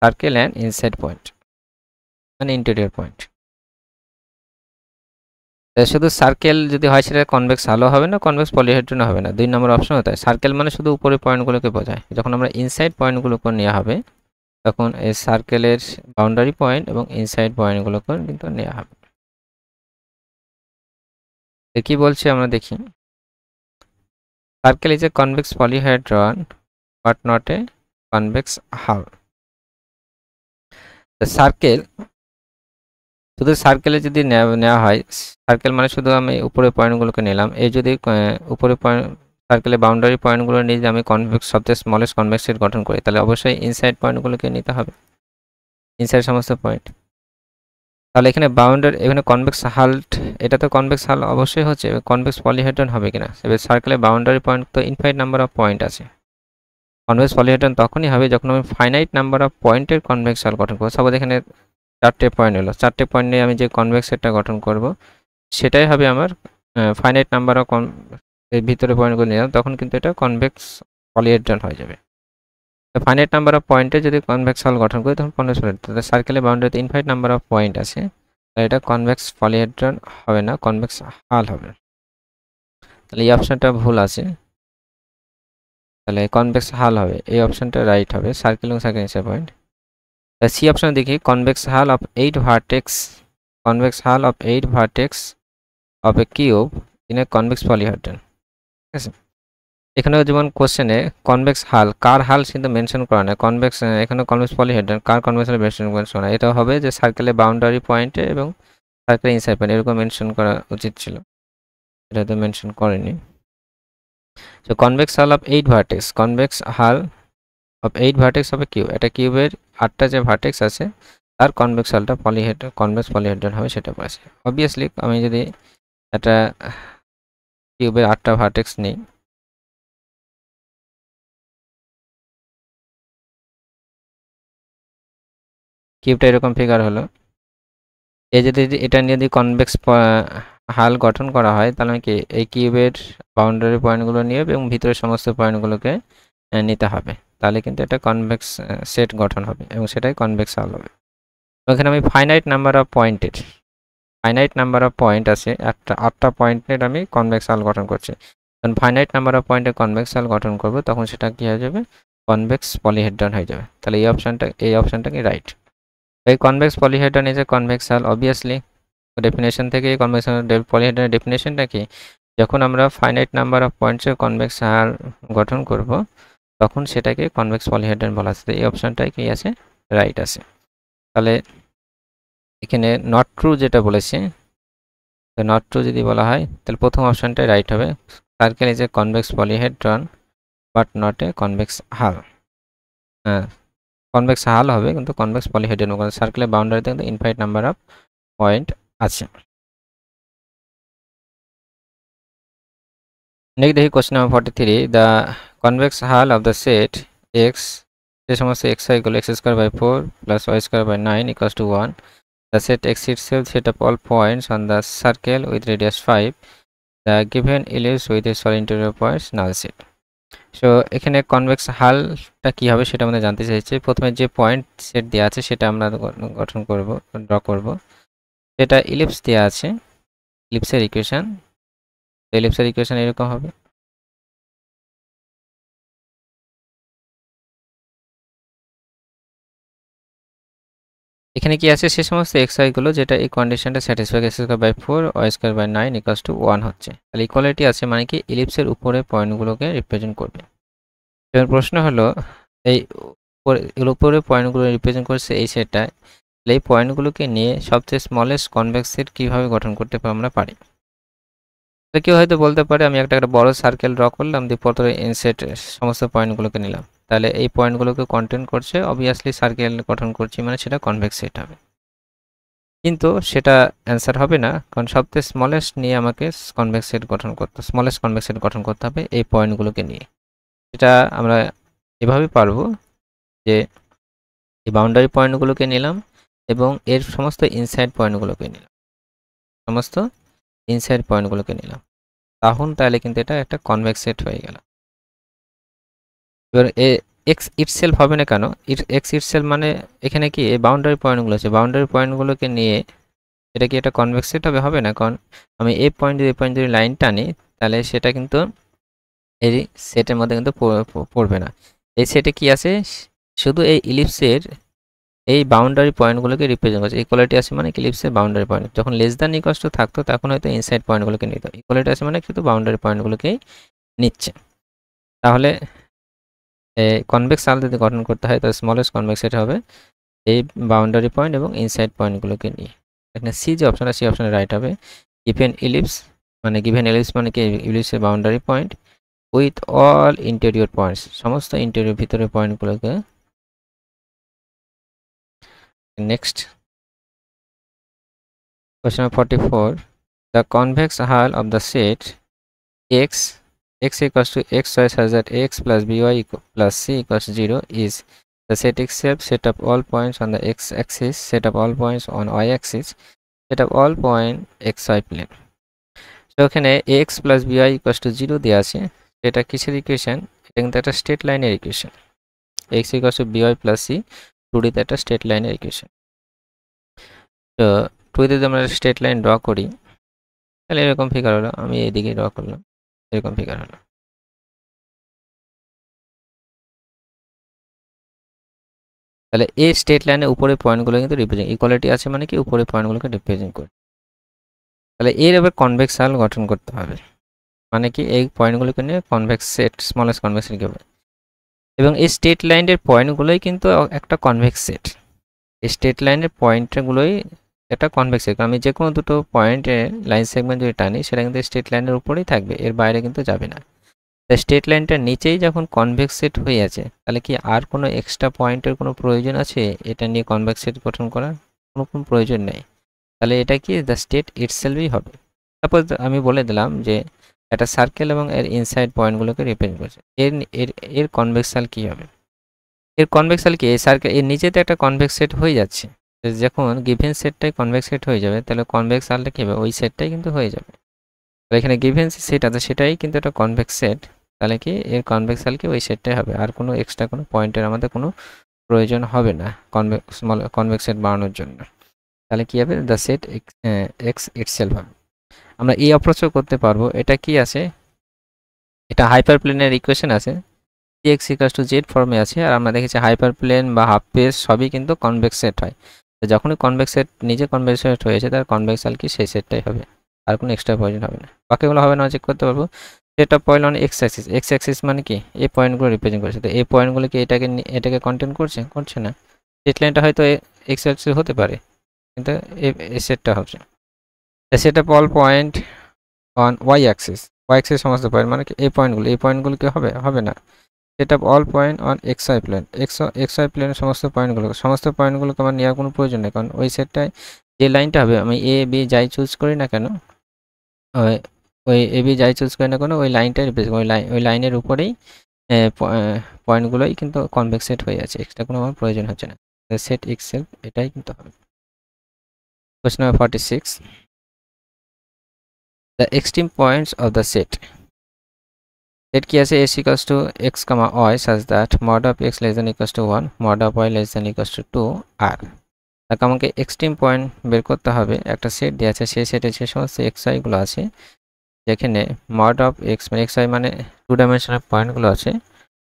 সার্কেল অ্যান্ড ইনসাইড পয়েন্ট মানে ইন্টেরিয়র পয়েন্ট। শুধু সার্কেল যদি হয় সেটা কনভেক্স হালও হবে না, কনভেক্স পলিহেড্রন হবে না, 2 নম্বর অপশন হতে হয়। সার্কেল মানে শুধু উপরের পয়েন্টগুলোকে বোঝায়, যখন আমরা ইনসাইড পয়েন্টগুলোকে নেওয়া হবে, তখন এই সার্কেলের বাউন্ডারি পয়েন্ট এবং ইনসাইড পয়েন্টগুলোকে কিন্তু নেওয়া হবে। কি বলছে আমরা দেখি। Circle is a convex polyhedron but not a convex হাল। সার্কেল, শুধু সার্কেলে যদি নেওয়া হয়, সার্কেল মানে শুধু আমি উপরের পয়েন্টগুলোকে নিলাম, এই যদি উপরে পয়েন্ট সার্কেলের বাউন্ডারি পয়েন্টগুলো নিয়ে যে আমি কনভেক্স সবচেয়ে স্মলেস্ট কনভেক্স সেট গঠন করি, তাহলে অবশ্যই ইনসাইড পয়েন্টগুলোকে নিতে হবে, ইনসাইড সমস্ত পয়েন্ট। তাহলে এখানে বাউন্ডারি, এখানে কনভেক্স হাল্ট, এটা তো কনভেক্স হাল অবশ্যই হচ্ছে, কনভেক্স পলিহেড্রন হবে কিনা। এবার সার্কেলের বাউন্ডারি পয়েন্ট তো ইনফাইনাইট নাম্বার অফ পয়েন্ট আছে, কনভেক্স পলিহেড্রন তখনই হবে যখন আমি ফাইনাইট নাম্বার অফ পয়েন্টের কনভেক্স হাল গঠন করবো। সাপোজ এখানে 4টে পয়েন্ট হলো, 4টে পয়েন্ট নিয়ে আমি যে কনভেক্স সেটটা গঠন করব, সেটাই হবে আমার ফাইনাইট নাম্বার অফ এর ভিতরে পয়েন্টগুলো নিলাম, তখন কিন্তু এটা কনভেক্স পলিহেড্রন হয়ে যাবে। ফাইনাইট নাম্বার অফ পয়েন্টে যদি কনভেক্স হাল গঠন করি, তখন কনভেক্স পলিহেড্রন। সার্কেলের বাউন্ডারিতে ইনফাইনাইট নাম্বার অফ পয়েন্ট আছে, তাহলে এটা কনভেক্স পলিহেড্রন হবে না, কনভেক্স হাল হবে। তাহলে এই অপশনটা ভুল আছে, তাহলে কনভেক্স হাল হবে, এই অপশনটা রাইট হবে, সার্কেল এবং circle inside point. C option দেখি, convex hull of 8 vertex, convex hull of 8 vertex of a cube in a convex polyhedron. ঠিক আছে, এখানেও যেমন কোশ্চেনে কনভেক্স হাল, কার হাল কিন্তু মেনশন করা না, কনভেক্স, এখানে কনভেক্স পলিহেড্রন কার কনভেক্স হাল মেনশন করা, এটা হবে যে সার্কেলের বাউন্ডারি পয়েন্টে এবং সার্কেলের ইনসাইড পয়েন্ট এরকম মেনশন করা উচিত ছিল, এটা তো মেনশন করেনি। তো convex hull of 8 vertex, convex hull of 8 vertex হবে কিউব, এটা কিউবের 8টা যে ভার্টেক্স আছে তার কনভেক্স হালটা কনভেক্স পলিহেড্রন হবে, সেটা পাচ্ছে। অবভিয়াসলি আমি যদি একটা কিউবের 8টা ভার্টেক্স নিই, কিউবটা এরকম ফিগার হলো। এই যদি এটা নিয়ে যদি কনভেক্স হাল গঠন করা হয় তাহলে কি এই কিউবের বাউন্ডারি পয়েন্টগুলো নিয়ে এবং ভিতরের সমস্ত পয়েন্টগুলোকে নিতে হবে, তাহলে কিন্তু এটা কনভেক্স সেট গঠন হবে এবং সেটাই কনভেক্স হাল হবে। এখানে আমি ফাইনাইট নাম্বার অফ পয়েন্ট আছে, 8টা পয়েন্টের আমি কনভেক্স হাল গঠন করছি। যখন ফাইনাইট নাম্বার অফ পয়েন্টের কনভেক্স হাল গঠন করব তখন সেটা কি হয়ে যাবে, কনভেক্স পলিহেড্রন হয়ে যাবে। তাহলে এই অপশনটা কি রাইট। এই convex polyhedron is a convex হাল, অবভিয়াসলি ডেফিনেশন থেকে কনভেক্স পলিহেড্রনের ডেফিনেশনটা কি, যখন আমরা ফাইনাইট নাম্বার অফ পয়েন্টসের কনভেক্স হাল গঠন করব তখন সেটাকে কনভেক্স পলিহেড্রন বলা আছে। এই অপশনটাই কি আছে, রাইট আছে। তাহলে এখানে নট ট্রু যেটা বলেছে, নট ট্রু যদি বলা হয় তাহলে প্রথম অপশনটাই রাইট হবে। Circle is a convex polyhedron but not a convex হাল। হ্যাঁ, কনভেক্স হাল হবে কিন্তু কনভেক্স পলিহেড্রন, কারণ সার্কেলের বাউন্ডারিতে কিন্তু ইনফাইনাইট নাম্বার অফ পয়েন্ট আছে। নেক্সট দেখি question number 43, the convex hull of the set x, যে সমস্ত এক্স গুলো x square by 4 plus y square by 9 equals to 1, the set X itself set up all points on the circle with radius 5, the given ellipse with a solid interior points null set. So এখানে convex হালটা কি হবে সেটা আমরা জানতে চাইছি। প্রথমে যে point set দেওয়া আছে সেটা আমরা গঠন করব, ড্র করব। সেটা ইলিপস দেওয়া আছে, ইলিপসের ইকুয়েশন এরকম হবে। এখানে কি আছে, সে সমস্ত এক্স গুলো যেটা এই কন্ডিশনটা satisfy, x square by 4 y square by 9 equals to 1 হচ্ছে। তাহলে ইকুয়ালিটি আছে মানে কি ইলিপসের উপরে পয়েন্টগুলোকে রিপ্রেজেন্ট করবে। এবার প্রশ্ন হলো এই উপরে পয়েন্টগুলো রিপ্রেজেন্ট করছে এই সেটটা, এই পয়েন্টগুলোকে নিয়ে সবচেয়ে স্মলেস্ট কনভেক্স সেট কীভাবে গঠন করতে আমরা পারি। তো কেউ হয়তো বলতে পারে আমি একটা বড় সার্কেল ড্র করলাম, দিয়ে প্রথমে ইনসেট সমস্ত পয়েন্টগুলোকে নিলাম, তাহলে এই পয়েন্টগুলোকে কন্টেন্ট করছে, অবভিয়াসলি সার্কেল গঠন করছি মানে সেটা কনভেক্স সেট হবে। কিন্তু সেটা অ্যান্সার হবে না, কারণ সবচেয়ে স্মলেস্ট নিয়ে আমাকে স্মলেস্ট কনভেক্স সেট গঠন করতে হবে এই পয়েন্টগুলোকে নিয়ে। এটা আমরা এভাবে পারবো যে এই বাউন্ডারি পয়েন্টগুলোকে নিলাম এবং এর সমস্ত ইনসাইড পয়েন্টগুলোকে নিলাম, তাহলে কিন্তু এটা একটা কনভেক্স সেট হয়ে গেল। এবার এক্স ইটসেলফ হবে না কেন, এক্স ইটসেলফ মানে এখানে কি এই বাউন্ডারি পয়েন্টগুলো আছে, বাউন্ডারি পয়েন্টগুলোকে নিয়ে এটা কি একটা কনভেক্স সেট হবে না, কারণ আমি এই পয়েন্ট যদি লাইন টানি তাহলে সেটা কিন্তু এই সেটের মধ্যে কিন্তু পড়বে না। এই সেটে কি আছে, শুধু এই ইলিপসের এই বাউন্ডারি পয়েন্টগুলোকে রিপ্রেজেন্ট করছে। ইকুয়ালিটি আছে মানে ইলিপসের বাউন্ডারি পয়েন্ট, যখন লেস দ্যান ইকুয়ালস টু থাকতো তখন হয়তো ইনসাইড পয়েন্টগুলোকে নিত, ইকুয়ালিটি আছে মানে শুধু বাউন্ডারি পয়েন্টগুলোকেই নিচ্ছে। তাহলে কনভেক্স হাল যদি গঠন করতে হয় তাহলে স্মলেস্ট কনভেক্স সেট হবে এই বাউন্ডারি পয়েন্ট এবং ইনসাইড পয়েন্টগুলোকে নিয়ে। এখানে সি যে অপশন আছে সেই অপশনে রাইট হবে। গিভেন ইলিপস মানে কি ইলিপসের boundary point with all interior points, সমস্ত ইন্টেরিয়র ভিতরের পয়েন্টগুলোকে। Next question number 44, the convex hull of the set x equals to x y such that x plus by plus c equals to 0 is the set itself set up all points on the x axis, set up all points on y axis, set up all point xy plane. তো এখানে x plus by equals to 0 দেওয়া আছে, এটা কিসের equation, এটা কিন্তু একটা straight লাইনের equation. x equals to by plus c 2D তে একটা স্ট্রেট লাইনের ইকুয়েশন। তো 2D তে আমরা স্ট্রেট লাইন ড্র করি তাহলে এরকম ফিগার হলো, আমি এইদিকে ড্র করলাম, এরকম ফিগার হলো। তাহলে এই স্ট্রেট লাইনের উপরে পয়েন্টগুলো কিন্তু রিপ্রেজেন্ট, ইকুয়ালিটি আছে মানে কি উপরে পয়েন্টগুলোকে রিপ্রেজেন্ট করে। তাহলে এর এবার কনভেক্স হাল গঠন করতে হবে, মানে কি এই পয়েন্টগুলোকে নিয়ে convex set, smallest convex set হবে। এবং এই স্ট্রেট লাইনের পয়েন্টগুলোই কিন্তু একটা কনভেক্স সেট, এই স্ট্রেট লাইনের পয়েন্টগুলোই একটা কনভেক্স সেট। আমি যে কোনো দুটো পয়েন্টে লাইন সেগমেন্ট যদি টানি সেটা কিন্তু স্ট্রেট লাইনের উপরেই থাকবে, এর বাইরে কিন্তু যাবে না। তাই স্ট্রেট লাইনটার নিচেই যখন কনভেক্স সেট হয়ে আছে তাহলে কি আর কোনো এক্সট্রা পয়েন্টের কোনো প্রয়োজন আছে এটা নিয়ে কনভেক্স সেট গঠন করার? কোনো প্রয়োজন নেই। তাহলে এটা কি দ্য স্টেট ইটসেলফই হবে। সাপোজ আমি বলে দিলাম যে একটা সার্কেল এবং এর ইনসাইড পয়েন্টগুলোকে রিপ্রেজেন্ট করছে, এর কনভেক্স হাল কী হবে। এর কনভেক্স তাহলে কি এই সার্কেল এর নিচেতে একটা কনভেক্স সেট হয়ে যাচ্ছে। যখন গিভেন সেটটাই কনভেক্স সেট হয়ে যাবে তাহলে কনভেক্স আলটা কি হবে ওই সেটটাই কিন্তু হয়ে যাবে। তাহলে এখানে গিভেন সেট আছে সেটাই কিন্তু একটা কনভেক্স সেট, তাহলে কি এর কনভেক্স আল কি ওই সেটটাই হবে, আর কোনো এক্সট্রা কোনো পয়েন্টের আমাদের কোনো প্রয়োজন হবে না কনভেক্স সেট বানানোর জন্য। তাহলে কি হবে দ্য সেট এক্স ইটসেলফ হবে। আমরা এই অ্যাপ্রোচও করতে পারবো। এটা কি আছে, এটা হাইপার প্লেনের ইকুয়েশন আছে, এক্স ইকাস টু জেড ফর্মে আছে, আর আমরা দেখেছি হাইপার প্লেন বা হাফ পেজ সবই কিন্তু কনভেক্স সেট হয়। তো যখনই কনভেক্স সেট নিজে কনভেক্স সেট হয়েছে তার কনভেক্স আল কি সেই সেটটাই হবে, আর কোনো এক্সট্রা প্রয়োজন হবে না। বাকিগুলো হবে না চেক করতে পারবো। Set point on x Axis মানে কি এই পয়েন্টগুলো রিপ্রেজেন্ট করছে, তো এই পয়েন্টগুলো কি এটাকে কন্টেন্ট করছে না। সেট লাইনটা হয়তো এক্স অ্যাক্সিস হতে পারে কিন্তু এই সেটটা হচ্ছে set of all point on y axis সমস্ত পয়েন্ট মানে কি এই পয়েন্টগুলো কি হবে না। Set of all point on x y plane x y প্লেনের সমস্ত পয়েন্টগুলোকে আমার নেওয়ার কোনো প্রয়োজন নেই, কারণ ওই সেটটায় যে লাইনটা হবে আমি এ বি যাই চুজ করি না কেন, ওই এ বি যাই চুজ করি না কেন ওই লাইনটাই রিপ্রেজেন্ট ওই লাইনের উপরেই পয়েন্টগুলোই কিন্তু কনভেক্স সেট হয়ে আছে, এক্সট্রা কোনো আমার প্রয়োজন হচ্ছে না। সেট ইটসেলফ এটাই কিন্তু হবে। Question number 46, the extreme points of the set কি আছে s equals to x comma y such that mod of x less than equals to 1 mod of y less than equals to 2 আর তাকে আমাকে extreme point বের করতে হবে। একটা set দেওয়া আছে, সেই সেটে যে সমস্ত xy গুলো আছে যেখানে mod of x মানে xy মানে 2 ডাইমেনশনাল পয়েন্টগুলো আছে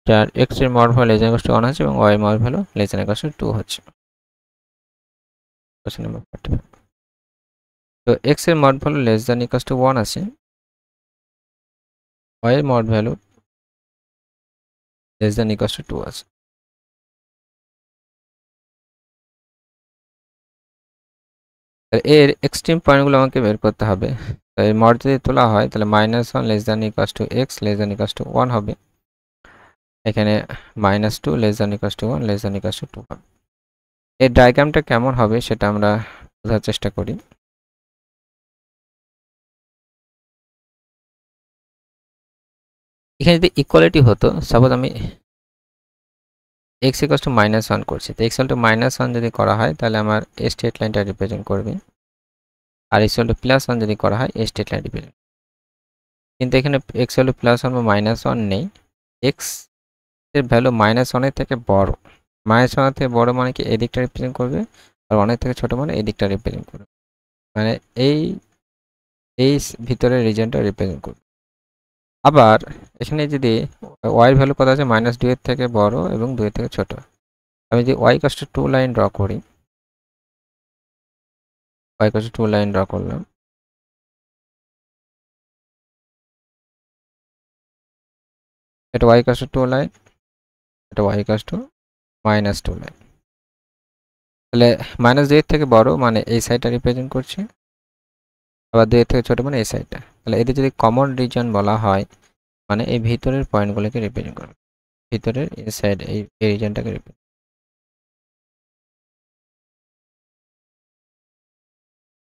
যার x এর mod value less than equal two 1 আছে এবং y এর mod value less than equal two 2 হচ্ছে। কোশ্চেন নাম্বার 45, তো x এর mod value less than equal two 1 আছে, y এর mod value less than equal two 2 আছে। এর এক্সট্রিম পয়েন্টগুলো আমাকে বের করতে হবে। তো এর মড যদি তোলা হয় তাহলে -1 less than equal two x less than equal two 1 হবে, এখানে -2 less than equal two 1 less than equal two 2 হবে। এর ডায়াগ্রামটা কেমন হবে সেটা আমরা বোঝার চেষ্টা করি। এখানে যদি ইকুয়ালিটি হতো, সাপোজ আমি x ইকুয়াল টু -1 করছি, তো x ইকুয়াল টু -1 যদি করা হয় তাহলে আমার এই স্ট্রেট লাইনটা রিপ্রেজেন্ট করবে, আর x ইকুয়াল টু +1 যদি করা হয় এই স্ট্রেট লাইন রিপ্রেজেন্ট। কিন্তু এখানে x ইকুয়াল টু +1 বা -1 নেই, x এর ভ্যালু -1 এর থেকে বড়, -1 এর থেকে বড় মানে কি এই দিকটা রিপ্রেজেন্ট করবে, আর 1 এর থেকে ছোট মানে এই দিকটা রিপ্রেজেন্ট করবে, মানে এই ভিতরের রিজিয়নটা রিপ্রেজেন্ট করবে। আবার এখানে যদি y এর ভ্যালু কত আছে -2 এর থেকে বড় এবং 2 এর থেকে ছোট, আমি যদি y = 2 লাইন ড্র করি, y = 2 লাইন ড্র করলাম, এটা y = 2 লাইন, এটা y = -2 লাইন। তাহলে -2 এর থেকে বড় মানে এই সাইডটা রিপ্রেজেন্ট করছে, আবার 2 এর থেকে ছোট মানে এই সাইডটা। তাহলে এদের যদি কমন রিজন বলা হয় মানে এই ভিতরের পয়েন্টগুলোকে রিপ্রেজেন্ট করবে, ভিতরের ইনসাইড এই রিজনটাকে রিপ্রেজেন্ট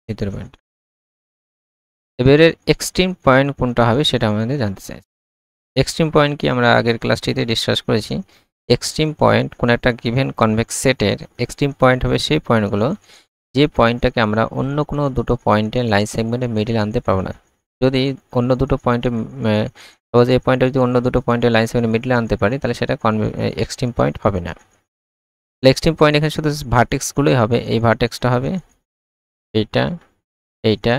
ভিতরের পয়েন্ট। এবারে এক্সট্রিম পয়েন্ট কোনটা হবে সেটা আমাদের জানতে চাই। এক্সট্রিম পয়েন্ট কি আমরা আগের ক্লাসটিতে ডিসকাস করেছি, এক্সট্রিম পয়েন্ট কোন একটা গিভেন কনভেক্স সেটের এক্সট্রিম পয়েন্ট হবে সেই পয়েন্টগুলো যে পয়েন্টটাকে আমরা অন্য কোনো দুটো পয়েন্টের লাইন সেগমেন্টের মিডিল আনতে পারবো না। যদি অন্য দুটো পয়েন্টে সাপোজ এই পয়েন্টটা যদি অন্য দুটো পয়েন্টের লাইন সেগমেন্টের মিডিলে আনতে পারি তাহলে সেটা এক্সট্রিম পয়েন্ট হবে না। এক্সট্রিম পয়েন্ট এখানে শুধু ভার্টেক্সগুলোই হবে, এই ভার্টেক্সটা হবে এইটা, এইটা,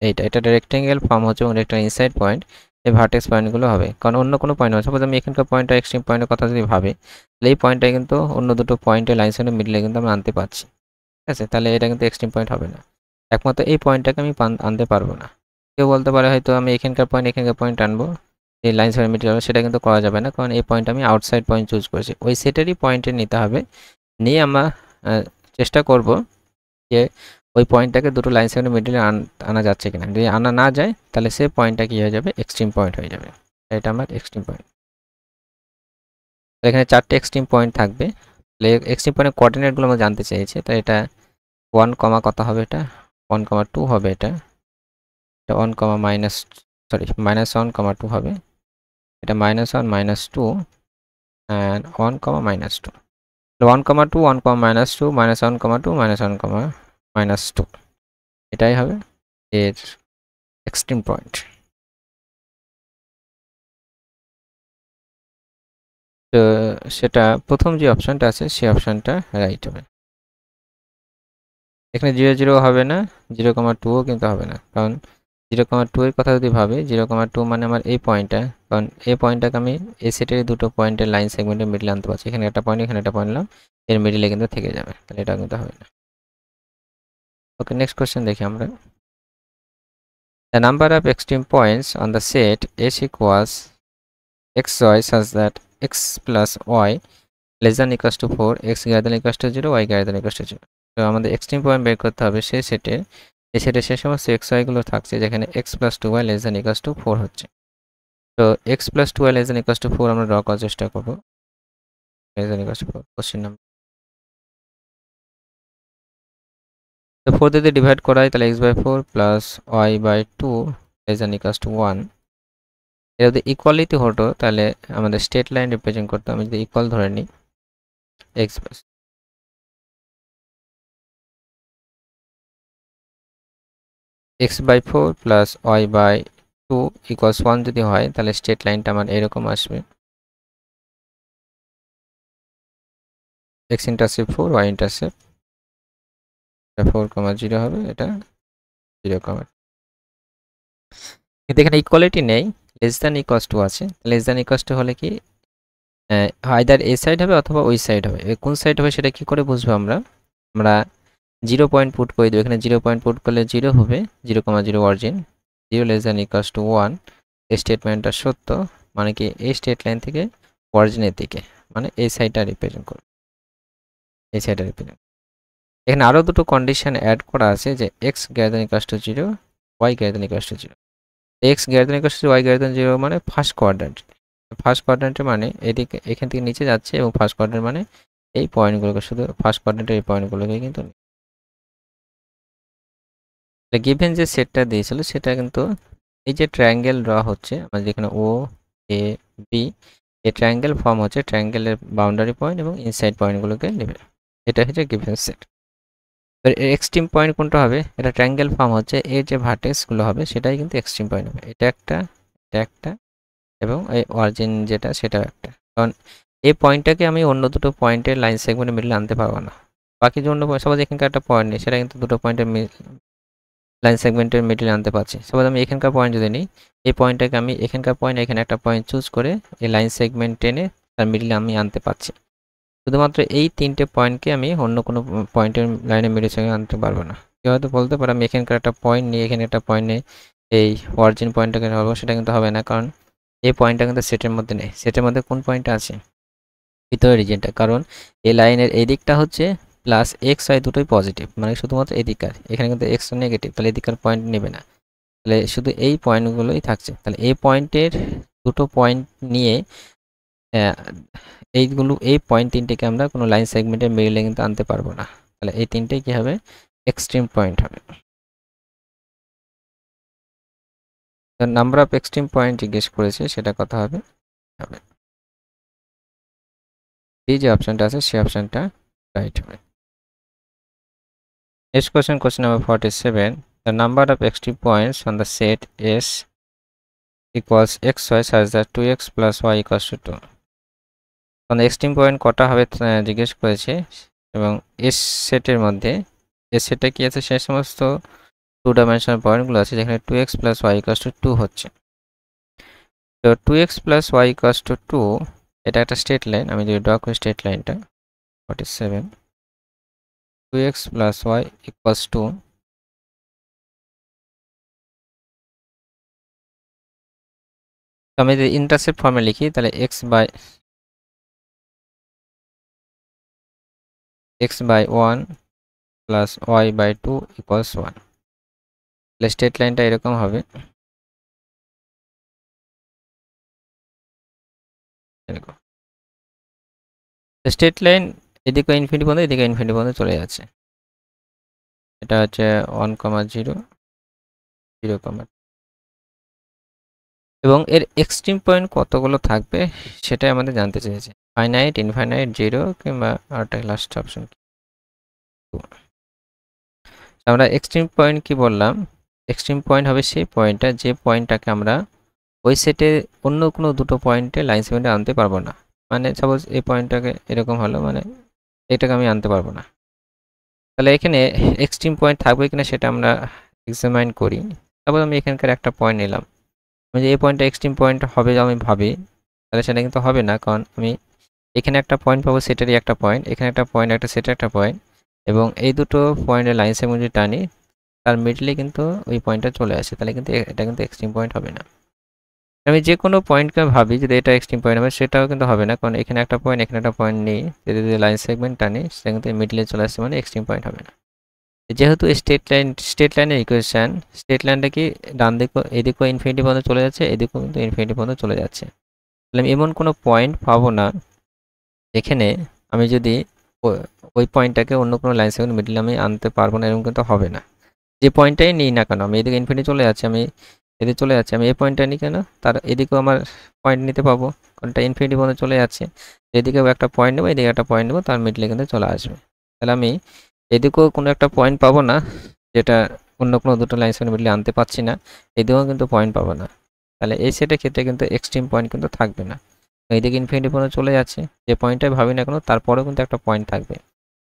এইটা, এটা রেক্টেঙ্গেল ফর্ম হচ্ছে এবং একটা ইনসাইড পয়েন্ট, এই ভার্টেক্স পয়েন্টগুলো হবে, কারণ অন্য কোনো পয়েন্ট হবে। সাপোজ আমি এখানকার পয়েন্টটা এক্সট্রিম পয়েন্টের কথা যদি ভাবি তাহলে এই পয়েন্টটা কিন্তু অন্য দুটো পয়েন্টের লাইন সেগমেন্টের মিডিলে কিন্তু আমরা আনতে পারছি, ঠিক আছে, তাহলে এটা কিন্তু এক্সট্রিম পয়েন্ট হবে না। একমাত্র এই পয়েন্টটাকে আমি আনতে পারবো না। কেউ বলতে পারে হয়তো আমি এখানকার পয়েন্ট আনবো, এই লাইন সেগমেন্ট মিডিল হবে, সেটা কিন্তু করা যাবে না, কারণ এই পয়েন্ট আমি আউটসাইড পয়েন্ট চুজ করেছি, ওই সেটেরই পয়েন্টে নিতে হবে। নিয়ে আমরা চেষ্টা করব যে ওই পয়েন্টটাকে দুটো লাইন সেগমেন্টের মিডিলে আনা যাচ্ছে কিনা, যদি আনা না যায় তাহলে সেই পয়েন্টটা কি হয়ে যাবে এক্সট্রিম পয়েন্ট হয়ে যাবে, এটা আমার এক্সট্রিম পয়েন্ট। এখানে 4টে এক্সট্রিম পয়েন্ট থাকবে। এক্সট্রিম পয়েন্টের কোঅর্ডিনেটগুলো আমরা জানতে চেয়েছি, তো এটা 1, কত হবে, এটা 1, 2 হবে, এটা 1, -1, 2 হবে, এটা -1, -2 অ্যান্ড 1, -2। 1, 2, 1, -2, -1, 2, -1, -2 এটাই হবে এর এক্সট্রিম পয়েন্ট। তো সেটা প্রথম যে অপশনটা আছে সেই অপশনটা রাইট হবে। এখানে 0, 0 হবে না, 0,2ও কিন্তু হবে না, কারণ 0,2 এর কথা যদি ভাবি, 0,2 মানে আমার এই পয়েন্টটা, কারণ এই পয়েন্টটাকে আমি এই সেটের দুটো পয়েন্টের লাইন সেগমেন্টের মিডলে আনতে পারছি। এখানে একটা পয়েন্ট, এখানে একটা পয়েন্ট নিলাম, এর মিডলে কিন্তু থেকে যাবে, তাহলে এটা কিন্তু হবে না। ওকে, নেক্সট কোয়েশ্চেন দেখি আমরা। The number of extreme points on the set S equals xy such that x plus y less than equals to 4, x greater than equals to 0, y greater than equals to 0। তো আমাদের extreme point বের করতে হবে সেই সেটে, এই সেটে সে সমস্ত এক্স ওয়াইগুলো থাকছে যেখানে x plus two y less than equals to 4 হচ্ছে। তো x plus two y less than equals to 4 আমরা ড্র করার চেষ্টা করবো। Less than equals to 4 question number. তো 4 দিয়ে ডিভাইড করাই, তাহলে x by 4 plus y by 2 less than equals to 1। এটা যদি ইকুয়ালিটি হতো তাহলে আমাদের স্টেট লাইন রিপ্রেজেন্ট করতে, আমি যদি ইকুয়াল ধরে নিই x by 4 plus y by 2 equals 1 যদি হয় তাহলে স্টেট লাইনটা আমার এরকম আসবে, এক্স ইন্টারসেপ্ট 4, ওয়াই ইন্টারসেপ্ট 4, 0 হবে, এটা 0, কিন্তু এখানে ইকুয়ালিটি নেই, লেস দ্যান ইকুয়ালস টু আছে। লেস দ্যান ইকুয়ালস টু হলে কি আইদার এই সাইড হবে অথবা ওই সাইড হবে। কোন সাইড হবে সেটা কি করে বুঝবো আমরা? আমরা 0 পয়েন্ট পুট করে দেবো, এখানে 0 পয়েন্ট পুট করলে 0 হবে, 0,0 origin, 0 less than equals to 1। এই স্টেটমেন্টটা সত্য, মানে কি এই স্টেট লাইন থেকে অরিজিনের দিকে, মানে এই সাইডটা রিপ্রেজেন্ট করবে, এই সাইডটা রিপ্রেজেন্ট। এখানে আরও দুটো কন্ডিশন অ্যাড করা আছে যে x greater than equals to 0, y greater than equals to 0। X greater than equals to y greater than 0 মানে ফার্স্ট কোয়াড্র্যান্ট। ফার্স্ট কোয়াড্র্যান্টের মানে এদিকে, এখান থেকে নিচে যাচ্ছে, এবং ফার্স্ট কোয়াড্র্যান্ট মানে এই পয়েন্টগুলোকে, শুধু ফার্স্ট কোয়াড্র্যান্টের এই পয়েন্টগুলোকে কিন্তু গিভেন যে সেটটা দিয়েছিল সেটা কিন্তু এই যে ট্রায়াঙ্গেল ড্র হচ্ছে আমাদের যেখানে ও এ বি, এই ট্রায়াঙ্গেল ফর্ম হচ্ছে, ট্রায়াঙ্গেলের বাউন্ডারি পয়েন্ট এবং ইনসাইড পয়েন্টগুলোকে নেবে, এটা হচ্ছে গিভেন সেট। এর এক্সট্রিম পয়েন্ট কোনটা হবে? এটা ট্রায়াঙ্গেল ফর্ম হচ্ছে, এর যে ভার্টেক্সগুলো হবে সেটাই কিন্তু এক্সট্রিম পয়েন্ট হবে, এটা একটা, এটা একটা, এবং এই অরিজিন যেটা সেটাও একটা। কারণ এই পয়েন্টটাকে আমি অন্য দুটো পয়েন্টের লাইন সেগমেন্টে মিডলে আনতে পারবো না। বাকি যে অন্য পয়েন্ট, সাপোজ এখানকার একটা পয়েন্ট নেই, সেটা কিন্তু দুটো পয়েন্টের লাইন সেগমেন্টের মিডলে আনতে পারছি। সাপোজ আমি এখানকার পয়েন্ট যদি নিই, এই পয়েন্টটাকে আমি এখানকার পয়েন্ট, এখানে একটা পয়েন্ট চুজ করে এই লাইন সেগমেন্ট টেনে তার মিডলে আমি আনতে পারছি। শুধুমাত্র এই তিনটে পয়েন্টকে আমি অন্য কোনো পয়েন্টের লাইনের মিডল সেগমেন্টে আনতে পারবো না। কেউ হয়তো বলতে পারে আমি এখানকার একটা পয়েন্ট নিয়ে এখানে একটা পয়েন্ট নিয়ে এই অরিজিন পয়েন্টটাকে ধরবো, সেটা কিন্তু হবে না, কারণ এই পয়েন্টটা কিন্তু সেটের মধ্যে নেই। সেটের মধ্যে কোন পয়েন্টটা আছে? ভিতরের রিজিয়নটা, কারণ এই লাইনের এই দিকটা হচ্ছে প্লাস এক্স ওয়াই দুটোই পজিটিভ, মানে শুধুমাত্র এদিকার, এখানে কিন্তু এক্স নেগেটিভ, তাহলে এদিকার পয়েন্ট নেবে না, তাহলে শুধু এই পয়েন্টগুলোই থাকছে। তাহলে এই পয়েন্টের দুটো পয়েন্ট নিয়ে এইগুলো, এই পয়েন্ট তিনটেকে আমরা কোনো লাইন সেগমেন্টের মিডলে কিন্তু আনতে পারবো না, তাহলে এই তিনটেই কি হবে? এক্সট্রিম পয়েন্ট হবে। তো নাম্বার অফ এক্সট্রিম পয়েন্ট জিজ্ঞেস করেছে, সেটা কথা হবে হবে এই যে অপশনটা আছে সেই অপশনটা রাইট হবে। Next question, question number 47. The number of extreme points on the set S equals xy such that 2x plus y equals to 2. মানে এক্সট্রিম পয়েন্ট কটা হবে জিজ্ঞেস করেছে, এবং এস সেটের মধ্যে, এস সেটে কি আছে? সেই সমস্ত 2 ডাইমেনশনাল পয়েন্টগুলো আছে যেখানে 2x plus y equals to 2 হচ্ছে। তো 2x plus y equals to 2, এটা একটা স্ট্রেট লাইন, আমি যদি ড্র করি স্ট্রেট লাইনটা 47, 2x plus y equals to, আমি যদি ইন্টারসেপ্ট ফর্মে লিখি তাহলে x by 1 plus y by 2 equals 1। তাহলে স্ট্রেট লাইনটা এরকম হবে, এরকম স্ট্রেট লাইন, এদিকে ইনফিনিটি পর্যন্ত, এদিকে ইনফিনিটি পর্যন্ত চলে যাচ্ছে। এটা হচ্ছে 1, 0, 0, এবং এর এক্সট্রিম পয়েন্ট কতগুলো থাকবে সেটাই আমাদের জানতে চেয়েছে, ফাইনাইট, ইনফাইনাইট, 0 কিংবা আরটা লাস্ট অপশন। আমরা এক্সট্রিম পয়েন্ট কি বললাম, এক্সট্রিম পয়েন্ট হবে সেই পয়েন্টটা যে পয়েন্টটাকে আমরা ওই সেটে অন্য কোনো দুটো পয়েন্টে লাইন সেগমেন্টে আনতে পারবো না। মানে সাপোজ এই পয়েন্টটাকে এরকম হলো, মানে এটাকে আমি আনতে পারবো না। তাহলে এখানে এক্সট্রিম পয়েন্ট থাকবে কিনা সেটা আমরা এক্সামাইন করি। তারপর আমি এখানকার একটা পয়েন্ট নিলাম, আমি যে এই পয়েন্টটা এক্সট্রিম পয়েন্ট হবে আমি ভাবি, তাহলে সেটা কিন্তু হবে না, কারণ আমি এখানে একটা পয়েন্ট পাবো, সেটারই একটা পয়েন্ট, এখানে একটা পয়েন্ট, একটা সেটের একটা পয়েন্ট, এবং এই দুটো পয়েন্টের লাইন সেগমেন্ট যদি টানি তার মিডলে কিন্তু ওই পয়েন্টটা চলে আসে, তাহলে কিন্তু এটা কিন্তু এক্সট্রিম পয়েন্ট হবে না। আমি যে কোনো পয়েন্টকে ভাবি যদি এটা এক্সট্রিম পয়েন্ট হবে, সেটাও কিন্তু হবে না, কারণ এখানে একটা পয়েন্ট, এখানে একটা পয়েন্ট নিই, যদি লাইন সেগমেন্ট টানি সেটা কিন্তু মিডলে চলে আসছে, মানে এক্সট্রিম পয়েন্ট হবে না। যেহেতু স্টেট লাইনের ইকুয়েশন, স্টেট লাইনটা কি ডান দিকে এদিকেও ইনফিনিটি পর্যন্ত চলে যাচ্ছে, এদিকেও কিন্তু ইনফিনিটি পর্যন্ত চলে যাচ্ছে, তাহলে আমি এমন কোনো পয়েন্ট পাবো না যেখানে আমি যদি ওই পয়েন্টটাকে অন্য কোনো লাইন সেগমেন্ট মিডলে আমি আনতে পারবো না, এরকম কিন্তু হবে না। যে পয়েন্টটাই নিই না কেন, আমি এদিকে ইনফিনিটি চলে যাচ্ছে, আমি এদিকে চলে যাচ্ছে, আমি এই পয়েন্টটা নিই কেন, তার এদিকেও আমার পয়েন্ট নিতে পাবো, কারণ এটা ইনফিনিটি পর্যন্ত চলে যাচ্ছে। এদিকেও একটা পয়েন্ট নেবো, এদিকে একটা পয়েন্ট নেবো, তার মিডলে কিন্তু চলে আসবে। তাহলে আমি এদিকেও কোনো একটা পয়েন্ট পাবো না যেটা অন্য কোনো দুটো লাইন সেগমেন্ট মিডলে আনতে পারছি না, এদিকেও কিন্তু পয়েন্ট পাবো না। তাহলে এই সেটের ক্ষেত্রে কিন্তু এক্সট্রিম পয়েন্ট কিন্তু থাকবে না। এইদিকে ইনফিনিটি পর্যন্ত চলে যাচ্ছে, যে পয়েন্টটাই ভাবি না কেন তারপরেও কিন্তু একটা পয়েন্ট থাকবে,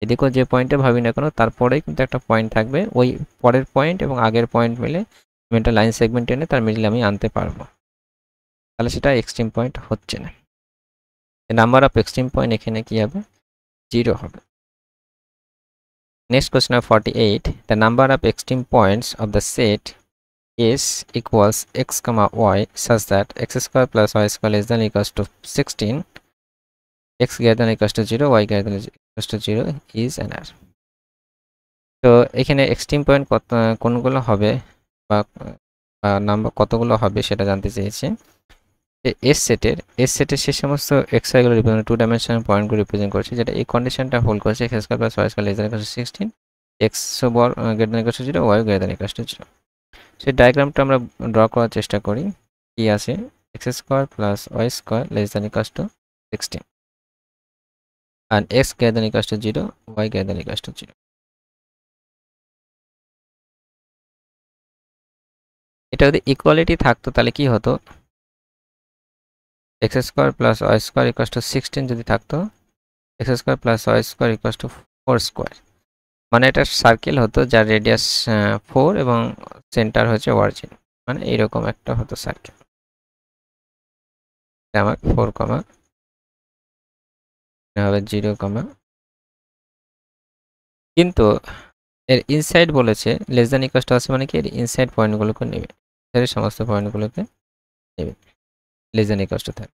এদিকেও যে পয়েন্টে ভাবি না কেন তারপরেই কিন্তু একটা পয়েন্ট থাকবে, ওই পরের পয়েন্ট এবং আগের পয়েন্ট মিলে আমি একটা লাইন সেগমেন্ট এনে তার মিডলে আমি আনতে পারবো, তাহলে সেটা এক্সট্রিম পয়েন্ট হচ্ছে না। নাম্বার অফ এক্সট্রিম পয়েন্ট এখানে কি হবে, 0 হবে। Next question number 48, the number of extreme points of the set S equals x comma y such that x square plus y square less than equals to 16, x greater than equals to 0, y greater than equals to 0 is an R. তো এখানে extreme point কত কোনগুলো হবে বা number কতগুলো হবে সেটা জানতে চেয়েছে। এস সেটের সে সমস্ত এক্স ওয়াইগুলো রিপ্রেজেন্ট 2 ডাইমেনশনাল পয়েন্টগুলো রিপ্রেজেন্ট করছে, যেটা এই কন্ডিশনটা হোল্ড করছে, x square plus y square less than equal to 16, x greater than equal to 0, y greater than equal to 0। সেই ডায়াগ্রামটা আমরা ড্র করার চেষ্টা করি। কি আছে, x square plus y square less than equal to 16 and x greater than equals to 0, y greater than equals to 0. এটা যদি equality থাকতো তাহলে কি হতো, x square plus y square equal to 16 যদি থাকতো, x square plus y square equal to 4 square, মানে এটা সার্কেল হতো যার রেডিয়াস 4 এবং সেন্টার হচ্ছে অরিজিন, মানে এইরকম একটা হতো সার্কেল। আমার 4 কমা হবে 0 কমা, কিন্তু এর ইনসাইড বলেছে লেস দ্যান ইকুয়াল টু আছে, মানে কি এর ইনসাইড পয়েন্টগুলোকে নেবে, এর সমস্ত পয়েন্টগুলোকে নেবে, লেস দ্যান ইকুয়াল টু থাকে।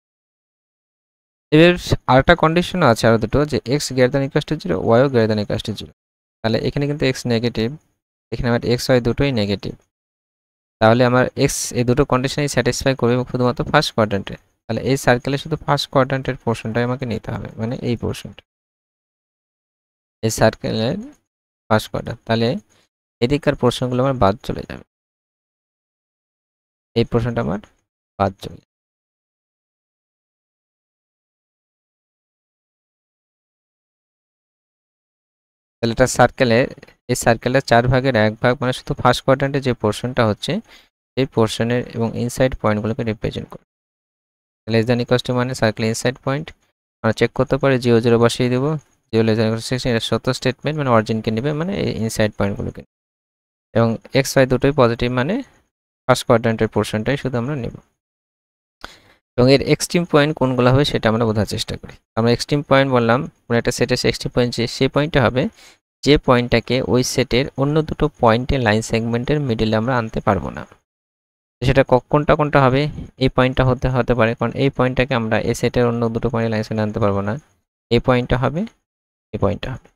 এর আরেকটা কন্ডিশনও আছে আরও দুটো, যে x greater than equal to 0, YO greater than equal to 0। তাহলে এখানে কিন্তু এক্স নেগেটিভ, এখানে আমার এক্স ওয়াই দুটোই নেগেটিভ, তাহলে আমার এক্স এই দুটো কন্ডিশনই স্যাটিসফাই করবে শুধুমাত্র ফার্স্ট কোয়াড্র্যান্টে। তাহলে এই সার্কেলে শুধু ফার্স্ট কোয়াড্র্যান্টের পোর্শনটাই আমাকে নিতে হবে, মানে এই পোর্শনটা, এই সার্কেলের ফার্স্ট কোয়াড্র্যান্ট। তাহলে এদিককার পোর্শনগুলো আমার বাদ চলে যাবে, এই পোর্শনটা আমার বাদ চলে যাবে। তাহলে এটা সার্কেলের, এই সার্কেলের 4 ভাগের 1 ভাগ, মানে শুধু ফার্স্ট কোয়াড্র্যান্টে যে পোর্শনটা হচ্ছে এই পোর্শনের এবং ইনসাইড পয়েন্টগুলোকে রিপ্রেজেন্ট করে। লেস দ্যান ইকুয়াল টু মানে সার্কেল ইনসাইড পয়েন্ট, আমরা চেক করতে পারি 0 0 বসিয়ে দেবো, 0 লেস দ্যান ইকুয়াল টু 16, এটা সত্য স্টেটমেন্ট, মানে অরিজিনকে নেবে, মানে এই ইনসাইড পয়েন্টগুলোকে, এবং এক্স ওয়াই দুটোই পজিটিভ, মানে ফার্স্ট কোয়াড্র্যান্টের পোর্শনটাই শুধু আমরা নেব। এবং এর এক্সট্রিম পয়েন্ট কোনগুলো হবে সেটা আমরা বোঝার চেষ্টা করি। আমরা এক্সট্রিম পয়েন্ট বললাম, কোনো একটা সেটের এক্সট্রিম পয়েন্ট সেই পয়েন্টটা হবে যে পয়েন্টটাকে ওই সেটের অন্য দুটো পয়েন্টের লাইন সেগমেন্টের মিডিলে আমরা আনতে পারবো না। সেটা কোনটা হবে, এই পয়েন্টটা হতে পারে, কারণ এই পয়েন্টটাকে আমরা এই সেটের অন্য দুটো পয়েন্টের লাইন সেগমেন্ট আনতে পারবো না, এই পয়েন্টটা হবে, এই পয়েন্টটা হবে।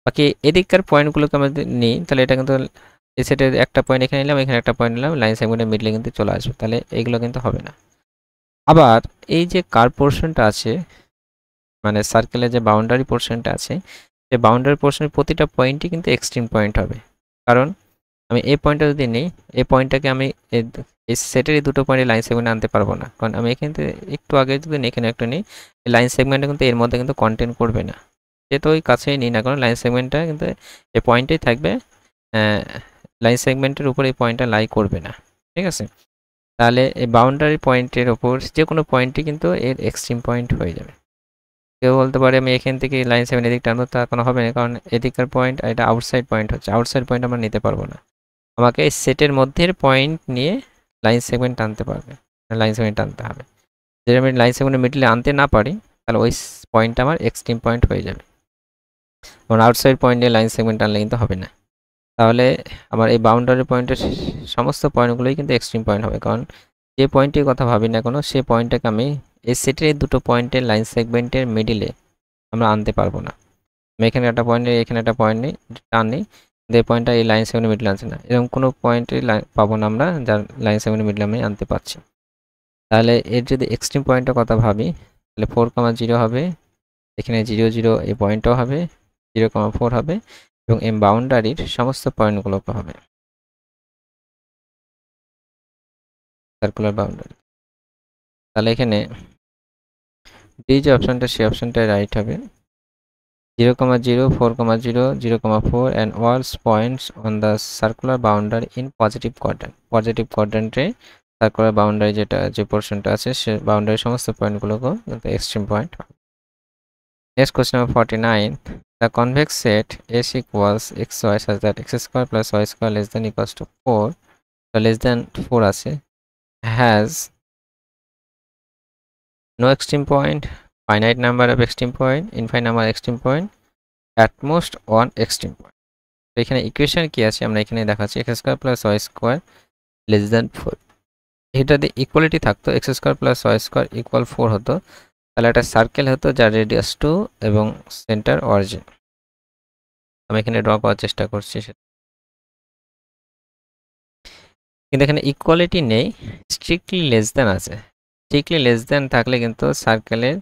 বাকি এদিককার পয়েন্টগুলোকে আমরা নিই, তাহলে এটা কিন্তু এই সেটের একটা পয়েন্ট এখানে নিলাম, এখানে একটা পয়েন্ট নিলাম, লাইন সেগমেন্টের মিডলে কিন্তু চলে আসবে, তাহলে এইগুলো কিন্তু হবে না। আবার এই যে কার্ভ পোর্শনটা আছে, মানে সার্কেলের যে বাউন্ডারি পোর্শনটা আছে, সেই বাউন্ডারি পোর্শনের প্রতিটা পয়েন্টই কিন্তু এক্সট্রিম পয়েন্ট হবে, কারণ আমি এই পয়েন্টটা যদি নিই, এই পয়েন্টটাকে আমি এই সেটেরই দুটো পয়েন্টে লাইন সেগমেন্টে আনতে পারবো না, কারণ আমি এখান থেকে একটু আগে যদি এখানে একটা নিই, এই লাইন সেগমেন্টটা কিন্তু এর মধ্যে কিন্তু কন্টেন্ট করবে না, যেহেতু ওই কাছেই নিই না, কারণ লাইন সেগমেন্টটা কিন্তু এই পয়েন্টেই থাকবে, লাইন সেগমেন্টের উপর এই পয়েন্টটা লাই করবে না। ঠিক আছে, তাহলে এই বাউন্ডারি পয়েন্টের ওপর যে কোনো পয়েন্টই কিন্তু এর এক্সট্রিম পয়েন্ট হয়ে যাবে। কেউ বলতে পারে আমি এখান থেকে লাইন সেগমেন্ট এদিক টানবো, তা কোনো হবে না, কারণ এদিকের পয়েন্ট এটা আউটসাইড পয়েন্ট হচ্ছে, আউটসাইড পয়েন্ট আমরা নিতে পারবো না। আমাকে এই সেটের মধ্যের পয়েন্ট নিয়ে লাইন সেগমেন্ট টানতে পারবে, লাইন সেগমেন্ট টানতে হবে। যদি আমি লাইন সেগমেন্টের মিডলে আনতে না পারি, তাহলে ওই পয়েন্টটা আমার এক্সট্রিম পয়েন্ট হয়ে যাবে। কারণ আউটসাইড পয়েন্ট নিয়ে লাইন সেগমেন্ট টানলে কিন্তু হবে না। তাহলে আমার এই বাউন্ডারি পয়েন্টের সমস্ত পয়েন্টগুলোই কিন্তু এক্সট্রিম পয়েন্ট হবে, কারণ যে পয়েন্টের কথা ভাবি না কোনো, সেই পয়েন্টটাকে আমি এই সেটের দুটো পয়েন্টের লাইন সেগমেন্টের মিডিলে আমরা আনতে পারবো না। আমি এখানে একটা পয়েন্ট নেই, এখানে একটা পয়েন্ট নেই, টান নেই, যে পয়েন্টটা এই লাইন সেগমেন্টের মিডলে আনছে না, এরকম কোনো পয়েন্টে পাবো না আমরা যার লাইন সেগমেন্টের মিডলে আমি আনতে পারছি। তাহলে এর যদি এক্সট্রিম পয়েন্টের কথা ভাবি, তাহলে 4,0 হবে, এখানে 0,0 এই পয়েন্টও হবে, 0,4 হবে, এবং এই বাউন্ডারির সমস্ত পয়েন্টগুলোকে হবে সার্কুলার বাউন্ডারি। তাহলে এখানে বি যে অপশনটা, সেই অপশনটা রাইট হবে। 0,0, 4,0, 0,4 and all points on the circular boundary in positive quadrant. Positive কোয়াড্রেন্টে সার্কুলার বাউন্ডারি যে পোর্শনটা আছে, সে বাউন্ডারির সমস্ত পয়েন্টগুলোকে এক্সট্রিম পয়েন্ট হবে। Next question number 49. The convex set S equals xy such that x square plus y square less than equals to 4, so less than 4 আছে, has no extreme point, finite number of extreme point, infinite number of extreme point, at most one extreme point. তো এখানে equation কি আছে আমরা এখানে দেখাচ্ছি, x square plus y square less than 4। এটা দিয়ে ইকুয়ালিটি থাকতো, x square plus y square equal 4 হতো, তাহলে একটা সার্কেল হতো যার রেডিয়াস 2 এবং সেন্টার অরিজিন। আমি এখানে ড্র করার চেষ্টা করছি, কিন্তু এখানে ইকুয়ালিটি নেই, স্ট্রিক্টলি লেস দ্যান আছে। স্ট্রিক্টলি লেস দ্যান থাকলে কিন্তু সার্কেলের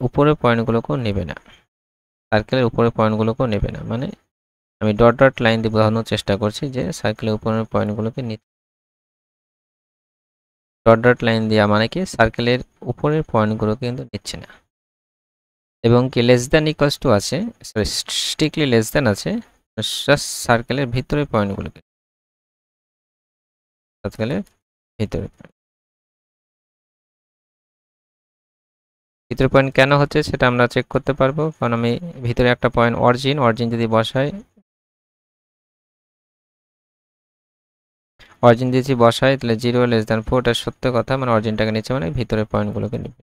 উপরের পয়েন্টগুলোকেও নেবে না, সার্কেলের উপরের পয়েন্টগুলোকেও নেবে না, মানে আমি ডট ডট লাইন দিয়ে বোঝানোর চেষ্টা করছি যে সার্কেলের উপরের পয়েন্টগুলোকে নিতে, ডট ডট লাইন দেওয়া মানে কি সার্কেলের উপরের পয়েন্টগুলোকে কিন্তু নিচ্ছে না, এবং কি লেস দ্যান ইকুয়ালস টু আছে, সরি স্ট্রিক্টলি লেস দ্যান আছে, জাস্ট সার্কেলের ভিতরের পয়েন্টগুলোকে, সার্কেলের ভিতরে ভিতরের পয়েন্ট কেন হচ্ছে সেটা আমরা চেক করতে পারবো, কারণ আমি ভিতরে একটা পয়েন্ট অরিজিন যদি বসাই, অরিজিন দিয়েছি বসাই, তাহলে 0 লেস দ্যান 4, এটা সত্য কথা, মানে অরিজিনটাকে নিচ্ছে মানে ভিতরের পয়েন্টগুলোকে নেবে।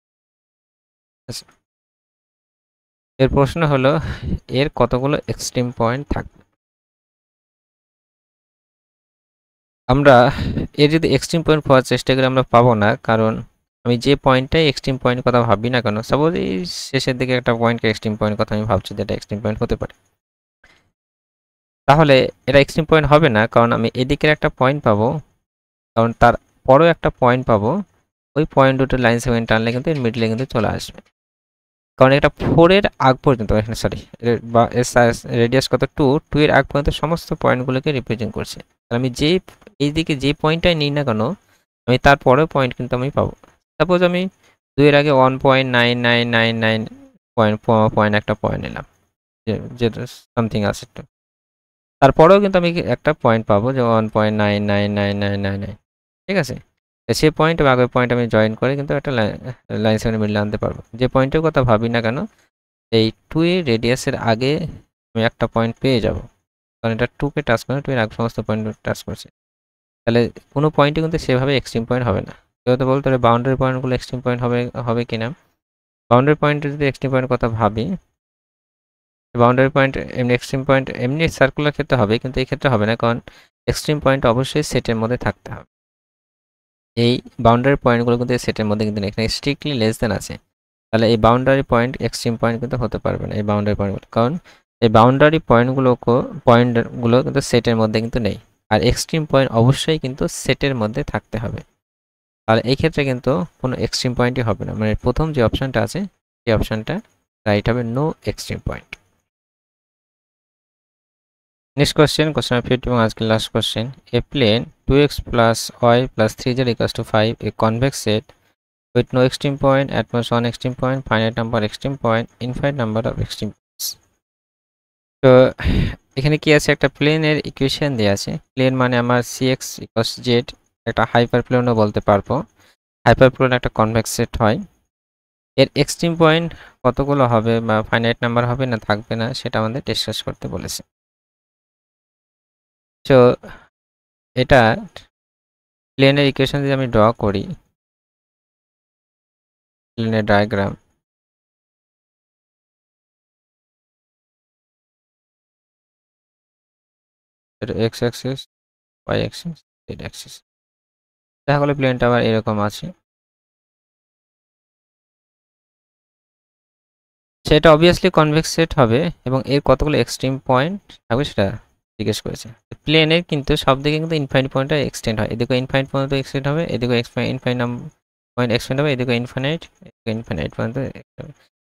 এর প্রশ্ন হলো এর কতগুলো এক্সট্রিম পয়েন্ট থাকবে। আমরা এর যদি এক্সট্রিম পয়েন্ট পাওয়ার চেষ্টা করি আমরা পাবো না, কারণ আমি যে পয়েন্টটাই এক্সট্রিম পয়েন্ট কথা ভাবি না কেন, সাপোজ এই শেষের দিকে একটা পয়েন্টকে এক্সট্রিম পয়েন্ট কথা আমি ভাবছি যেটা এক্সট্রিম পয়েন্ট হতে পারে, তাহলে এটা এক্সট্রিম পয়েন্ট হবে না, কারণ আমি এদিকের একটা পয়েন্ট পাবো, কারণ তার পরেও একটা পয়েন্ট পাবো, ওই পয়েন্ট দুটো লাইন সেগমেন্ট টানলে কিন্তু এর মিডলে কিন্তু চলে আসবে, কারণ এটা 4 এর আগ পর্যন্ত, এখানে সরি বা রেডিয়াস কত 2 এর আগ পর্যন্ত সমস্ত পয়েন্টগুলোকে রিপ্রেজেন্ট করছে। আমি যেই এইদিকে যে পয়েন্টটাই নিই না কেন, আমি তারপরেও পয়েন্ট কিন্তু আমি পাবো। সাপোজ আমি 2 এর আগে 1.9999 পয়েন্ট একটা পয়েন্ট নিলাম, যেটা সামথিং আছে একটু, তারপরেও কিন্তু আমি একটা পয়েন্ট পাবো যে 1.999999, ঠিক আছে, সেই পয়েন্ট এবং আগের পয়েন্ট আমি জয়েন করে কিন্তু একটা লাইন সেগমেন্ট মিডলে আনতে পারবো। যে পয়েন্টের কথা ভাবি না কেন, এই 2 এর রেডিয়াসের আগে আমি একটা পয়েন্ট পেয়ে যাব, কারণ এটা 2 কে টাচ করে, 2 এর আগে সমস্ত পয়েন্ট টাচ করছে, তাহলে কোনো পয়েন্টই কিন্তু সেভাবে এক্সট্রিম পয়েন্ট হবে না। কেউ তো বলতে পারে বাউন্ডারি পয়েন্টগুলো এক্সট্রিম পয়েন্ট হবে কিনা। বাউন্ডারি পয়েন্টের যদি এক্সট্রিম পয়েন্টের কথা ভাবি, বাউন্ডারি পয়েন্ট এমনি এক্সট্রিম পয়েন্ট এমনি সার্কুলার ক্ষেত্রে হবে, কিন্তু এই ক্ষেত্রে হবে না, কারণ এক্সট্রিম পয়েন্ট অবশ্যই সেটের মধ্যে থাকতে হবে। এই বাউন্ডারি পয়েন্টগুলো কিন্তু সেটের মধ্যে কিন্তু এখানে স্ট্রিক্টলি লেস দেন আছে, তাহলে এই বাউন্ডারি পয়েন্ট এক্সট্রিম পয়েন্ট কিন্তু হতে পারবে না এই বাউন্ডারি পয়েন্টগুলো, কারণ এই বাউন্ডারি পয়েন্টগুলো কিন্তু সেটের মধ্যে কিন্তু নেই, আর এক্সট্রিম পয়েন্ট অবশ্যই কিন্তু সেটের মধ্যে থাকতে হবে, তাহলে এই ক্ষেত্রে কিন্তু কোনো এক্সট্রিম পয়েন্টই হবে না, মানে প্রথম যে অপশানটা আছে সেই অপশানটা রাইট হবে, no extreme point. Next question number 50 এবং আজকের last question. A plane 2x plus y plus 3z equals to 5, a convex set with no extreme point, at most one extreme point, finite number extreme point, infinite number of extreme points. তো এখানে কি আছে, একটা প্লেনের equation দেওয়া আছে। Plane মানে আমার cx equals z, একটা হাইপার প্লেনও বলতে পারবো। হাইপার প্লেন একটা কনভেক্স সেট হয়। এর এক্সট্রিম পয়েন্ট কতগুলো হবে বা ফাইনাইট নাম্বার হবে না থাকবে না সেটা আমাদের ডিসকাস করতে বলেছে। তো এটা প্লেনের ইকুয়েশন যদি আমি ড্র করি, প্লেনের ডায়াগ্রাম, এটা x axis, y axis, z axis. দেখা গেলো প্লেনটা আবার এরকম আছে। সেটা অবভিয়াসলি কনভেক্স সেট হবে এবং এর কতগুলো এক্সট্রিম পয়েন্ট থাকবে সেটা জিজ্ঞেস করেছে। প্লেনের কিন্তু সব দিকে কিন্তু ইনফাইনাইট পয়েন্টটা এক্সটেন্ড হয়, এদিকে ইনফাইনাইট পর্যন্ত এক্সটেন্ড হবে, এদিকে ইনফাইনাইট পয়েন্ট এক্সটেন্ড হবে, এদিকে ইনফাইনাইট, ইনফাইনাইট পর্যন্ত।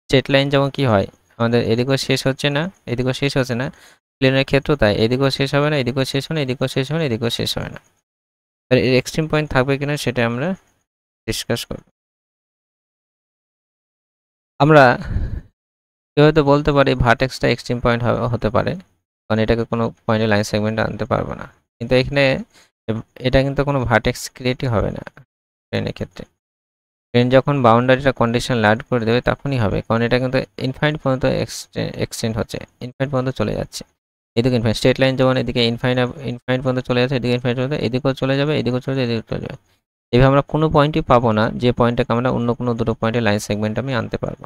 স্ট্রেট লাইন যেমন কি হয়, আমাদের এদিকেও শেষ হচ্ছে না, এদিকেও শেষ হচ্ছে না, প্লেনের ক্ষেত্রেও তাই, এদিকেও শেষ হবে না, এদিকেও শেষ হবে না, এদিকেও শেষ হবে না, এদিকেও শেষ হবে না। এর এক্সট্রিম পয়েন্ট থাকবে কিনা সেটা আমরা ডিসকাস করব। আমরা কেউ হয়তো বলতে পারি ভার্টেক্সটা এক্সট্রিম পয়েন্ট হতে পারে, কারণ এটাকে কোনো পয়েন্টে লাইন সেগমেন্ট আনতে পারবো না। কিন্তু এখানে এটা কিন্তু কোনো ভার্টেক্স ক্রিয়েটই হবে না ট্রেনের ক্ষেত্রে। ট্রেন যখন বাউন্ডারিটা কন্ডিশন অ্যাড করে দেবে তখনই হবে, কারণ এটা কিন্তু ইনফাইনাইট পর্যন্ত এক্সটেন্ড হচ্ছে, ইনফাইনাইট পর্যন্ত চলে যাচ্ছে। এদিকে ইনফাইনাইট স্ট্রেট লাইন যেমন এদিকে ইনফাইনাইট পর্যন্ত চলে যাচ্ছে, এদিকে ইনফাইনাইট পর্যন্ত, এদিকেও চলে যাবে, এদিকেও চলে যাবে, এদিকেও চলে যাবে। এভাবে আমরা কোনো পয়েন্টই পাবো না যে পয়েন্টটাকে আমরা অন্য কোনো দুটো পয়েন্টে লাইন সেগমেন্ট আমি আনতে পারবো।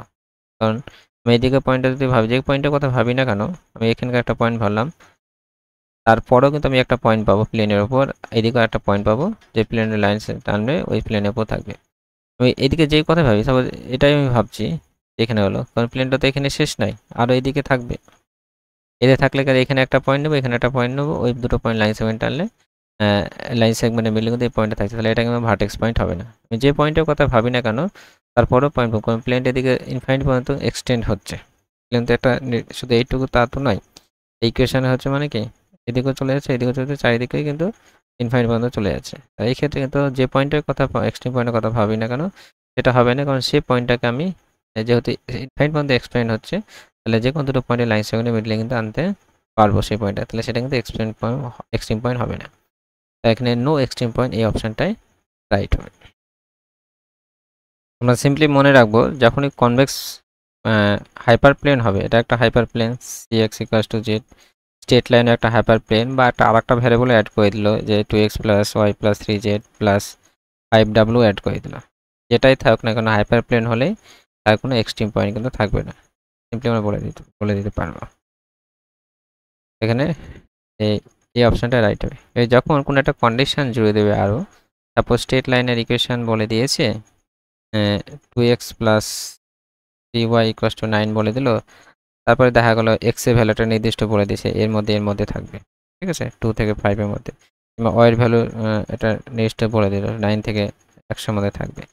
কারণ আমি এদিকে পয়েন্টটা যদি ভাবি, যে পয়েন্টের কথা ভাবি না কেন, আমি এখানকার একটা পয়েন্ট ভাবলাম, তারপরেও কিন্তু আমি একটা পয়েন্ট পাবো প্লেনের ওপর, এদিকেও একটা পয়েন্ট পাবো যে প্লেনের লাইন টানবে ওই প্লেনের ওপর থাকবে। আমি এদিকে যেই কথা ভাবি, সাপোজ এটাই আমি ভাবছি এখানে হলো, কারণ প্লেনটা তো এখানে শেষ নাই, আরও এদিকে থাকবে। এদের থাকলে এখানে একটা পয়েন্ট নেবো, এখানে একটা পয়েন্ট নেবো, ওই দুটো পয়েন্ট লাইন সেগমেন্ট টানলে লাইন সেগমেন্টের মিলে কিন্তু এই পয়েন্টটা থাকছে, তাহলে এটা কিন্তু ভার্টেক্স পয়েন্ট হবে না। আমি যে পয়েন্টের কথা ভাবি না কেন তারপরেও পয়েন্ট পাবো, কারণ প্লেনটা এদিকে ইনফাইনাইট পর্যন্ত এক্সটেন্ড হচ্ছে। প্লেন তো একটা শুধু এইটুকু তা তো নয়, এই ইকুয়েশনে হচ্ছে মানে কি এদিকেও চলে যাচ্ছে, এদিকেও চলে যাচ্ছে, চারিদিকেই কিন্তু ইনফাইনাইট পর্যন্ত চলে যাচ্ছে। এই ক্ষেত্রে কিন্তু যে পয়েন্টের কথা এক্সট্রিম পয়েন্টের কথা ভাবি না কেন সেটা হবে না, কারণ সেই পয়েন্টটাকে আমি যেহেতু ইনফাইনাইট পর্যন্ত এক্সটেন্ড হচ্ছে, তাহলে যে কোনো দুটো পয়েন্টের লাইন সেগমেন্টের মিডলে কিন্তু আনতে পারবো সেই পয়েন্টটা, তাহলে সেটা কিন্তু এক্সট্রিম পয়েন্ট হবে না। এখানে নো এক্সট্রিম পয়েন্ট এই অপশানটাই রাইট হবে। আমরা সিম্পলি মনে রাখবো যখনই কনভেক্স হাইপার প্লেন হবে, এটা একটা hyper plane cx equals to z, straight লাইনে একটা হাইপার প্লেন বা একটা আরেকটা ভ্যারিয়েবল অ্যাড করে দিল যে 2x plus y plus 3z plus 5w add করে দিল, যেটাই থাকুক না কেন হাইপার প্লেন হলেই তার কোনো এক্সট্রিম পয়েন্ট কিন্তু থাকবে না। সিম্পলি আমরা বলে দিতে পারবো। এখানে এই অপশানটা রাইট হবে। যখন কোনো একটা কন্ডিশন জুড়ে দেবে আরও, সাপোজ স্ট্রেট লাইনের ইকুয়েশন বলে দিয়েছে 2x plus 3y equals to 9 বলে দিল, তারপরে দেখা গেল এক্স এর ভ্যালুটা নির্দিষ্ট বলে দিয়েছে এর মধ্যে থাকবে, ঠিক আছে, 2 থেকে 5 এর মধ্যে, কিংবা ওয়াই এর ভ্যালু এটা নির্দিষ্ট বলে দিল 9 থেকে 100 মধ্যে থাকবে।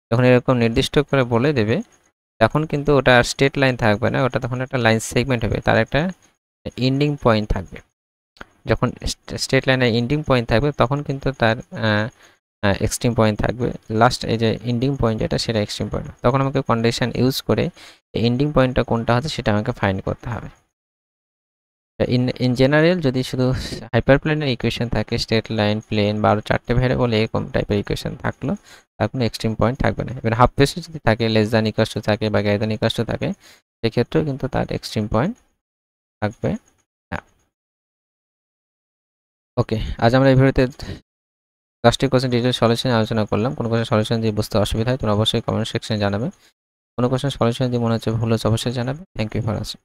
যখন এরকম নির্দিষ্ট করে বলে দেবে তখন কিন্তু ওটা স্ট্রেট লাইন থাকবে না, ওটা তখন একটা লাইন সেগমেন্ট হবে, তার একটা এন্ডিং পয়েন্ট থাকবে। যখন স্ট্রেট লাইনের এন্ডিং পয়েন্ট থাকবে তখন কিন্তু তার এক্সট্রিম পয়েন্ট থাকবে। লাস্ট এই যে এন্ডিং পয়েন্ট যেটা সেটা এক্সট্রিম পয়েন্ট, তখন আমাকে কন্ডিশন ইউজ করে এন্ডিং পয়েন্টটা কোনটা হচ্ছে সেটা আমাকে ফাইন্ড করতে হবে। ইন জেনারেল যদি শুধু হাইপার প্লেনের ইকুয়েশন থাকে, স্ট্রেট লাইন, প্লেন বা আরও 4টে ভ্যারিয়েবল এরকম টাইপের ইকুয়েশন থাকলো, তার কোনো এক্সট্রিম পয়েন্ট থাকবে না। এবার হাফ স্পেসে যদি থাকে, লেস দ্যান ইকুয়ালস টু থাকে বা গ্রেটার দ্যান ইকুয়ালস টু থাকে, সেক্ষেত্রেও কিন্তু তার এক্সট্রিম পয়েন্ট থাকবে না। ওকে, আজ আমরা এই ভিডিওতে 10টি কোশ্চেন ডিটেল সলিউশন আলোচনা করলাম। কোনো কোশ্চেন সলিউশন দিয়ে বুঝতে অসুবিধা হয় তোমরা অবশ্যই কমেন্ট সেকশনে জানাবে। কোনো কোশ্চেন সলিউশন দিয়ে মনে হচ্ছে ভুল হচ্ছে অবশ্যই জানাবে। Thank you for watching.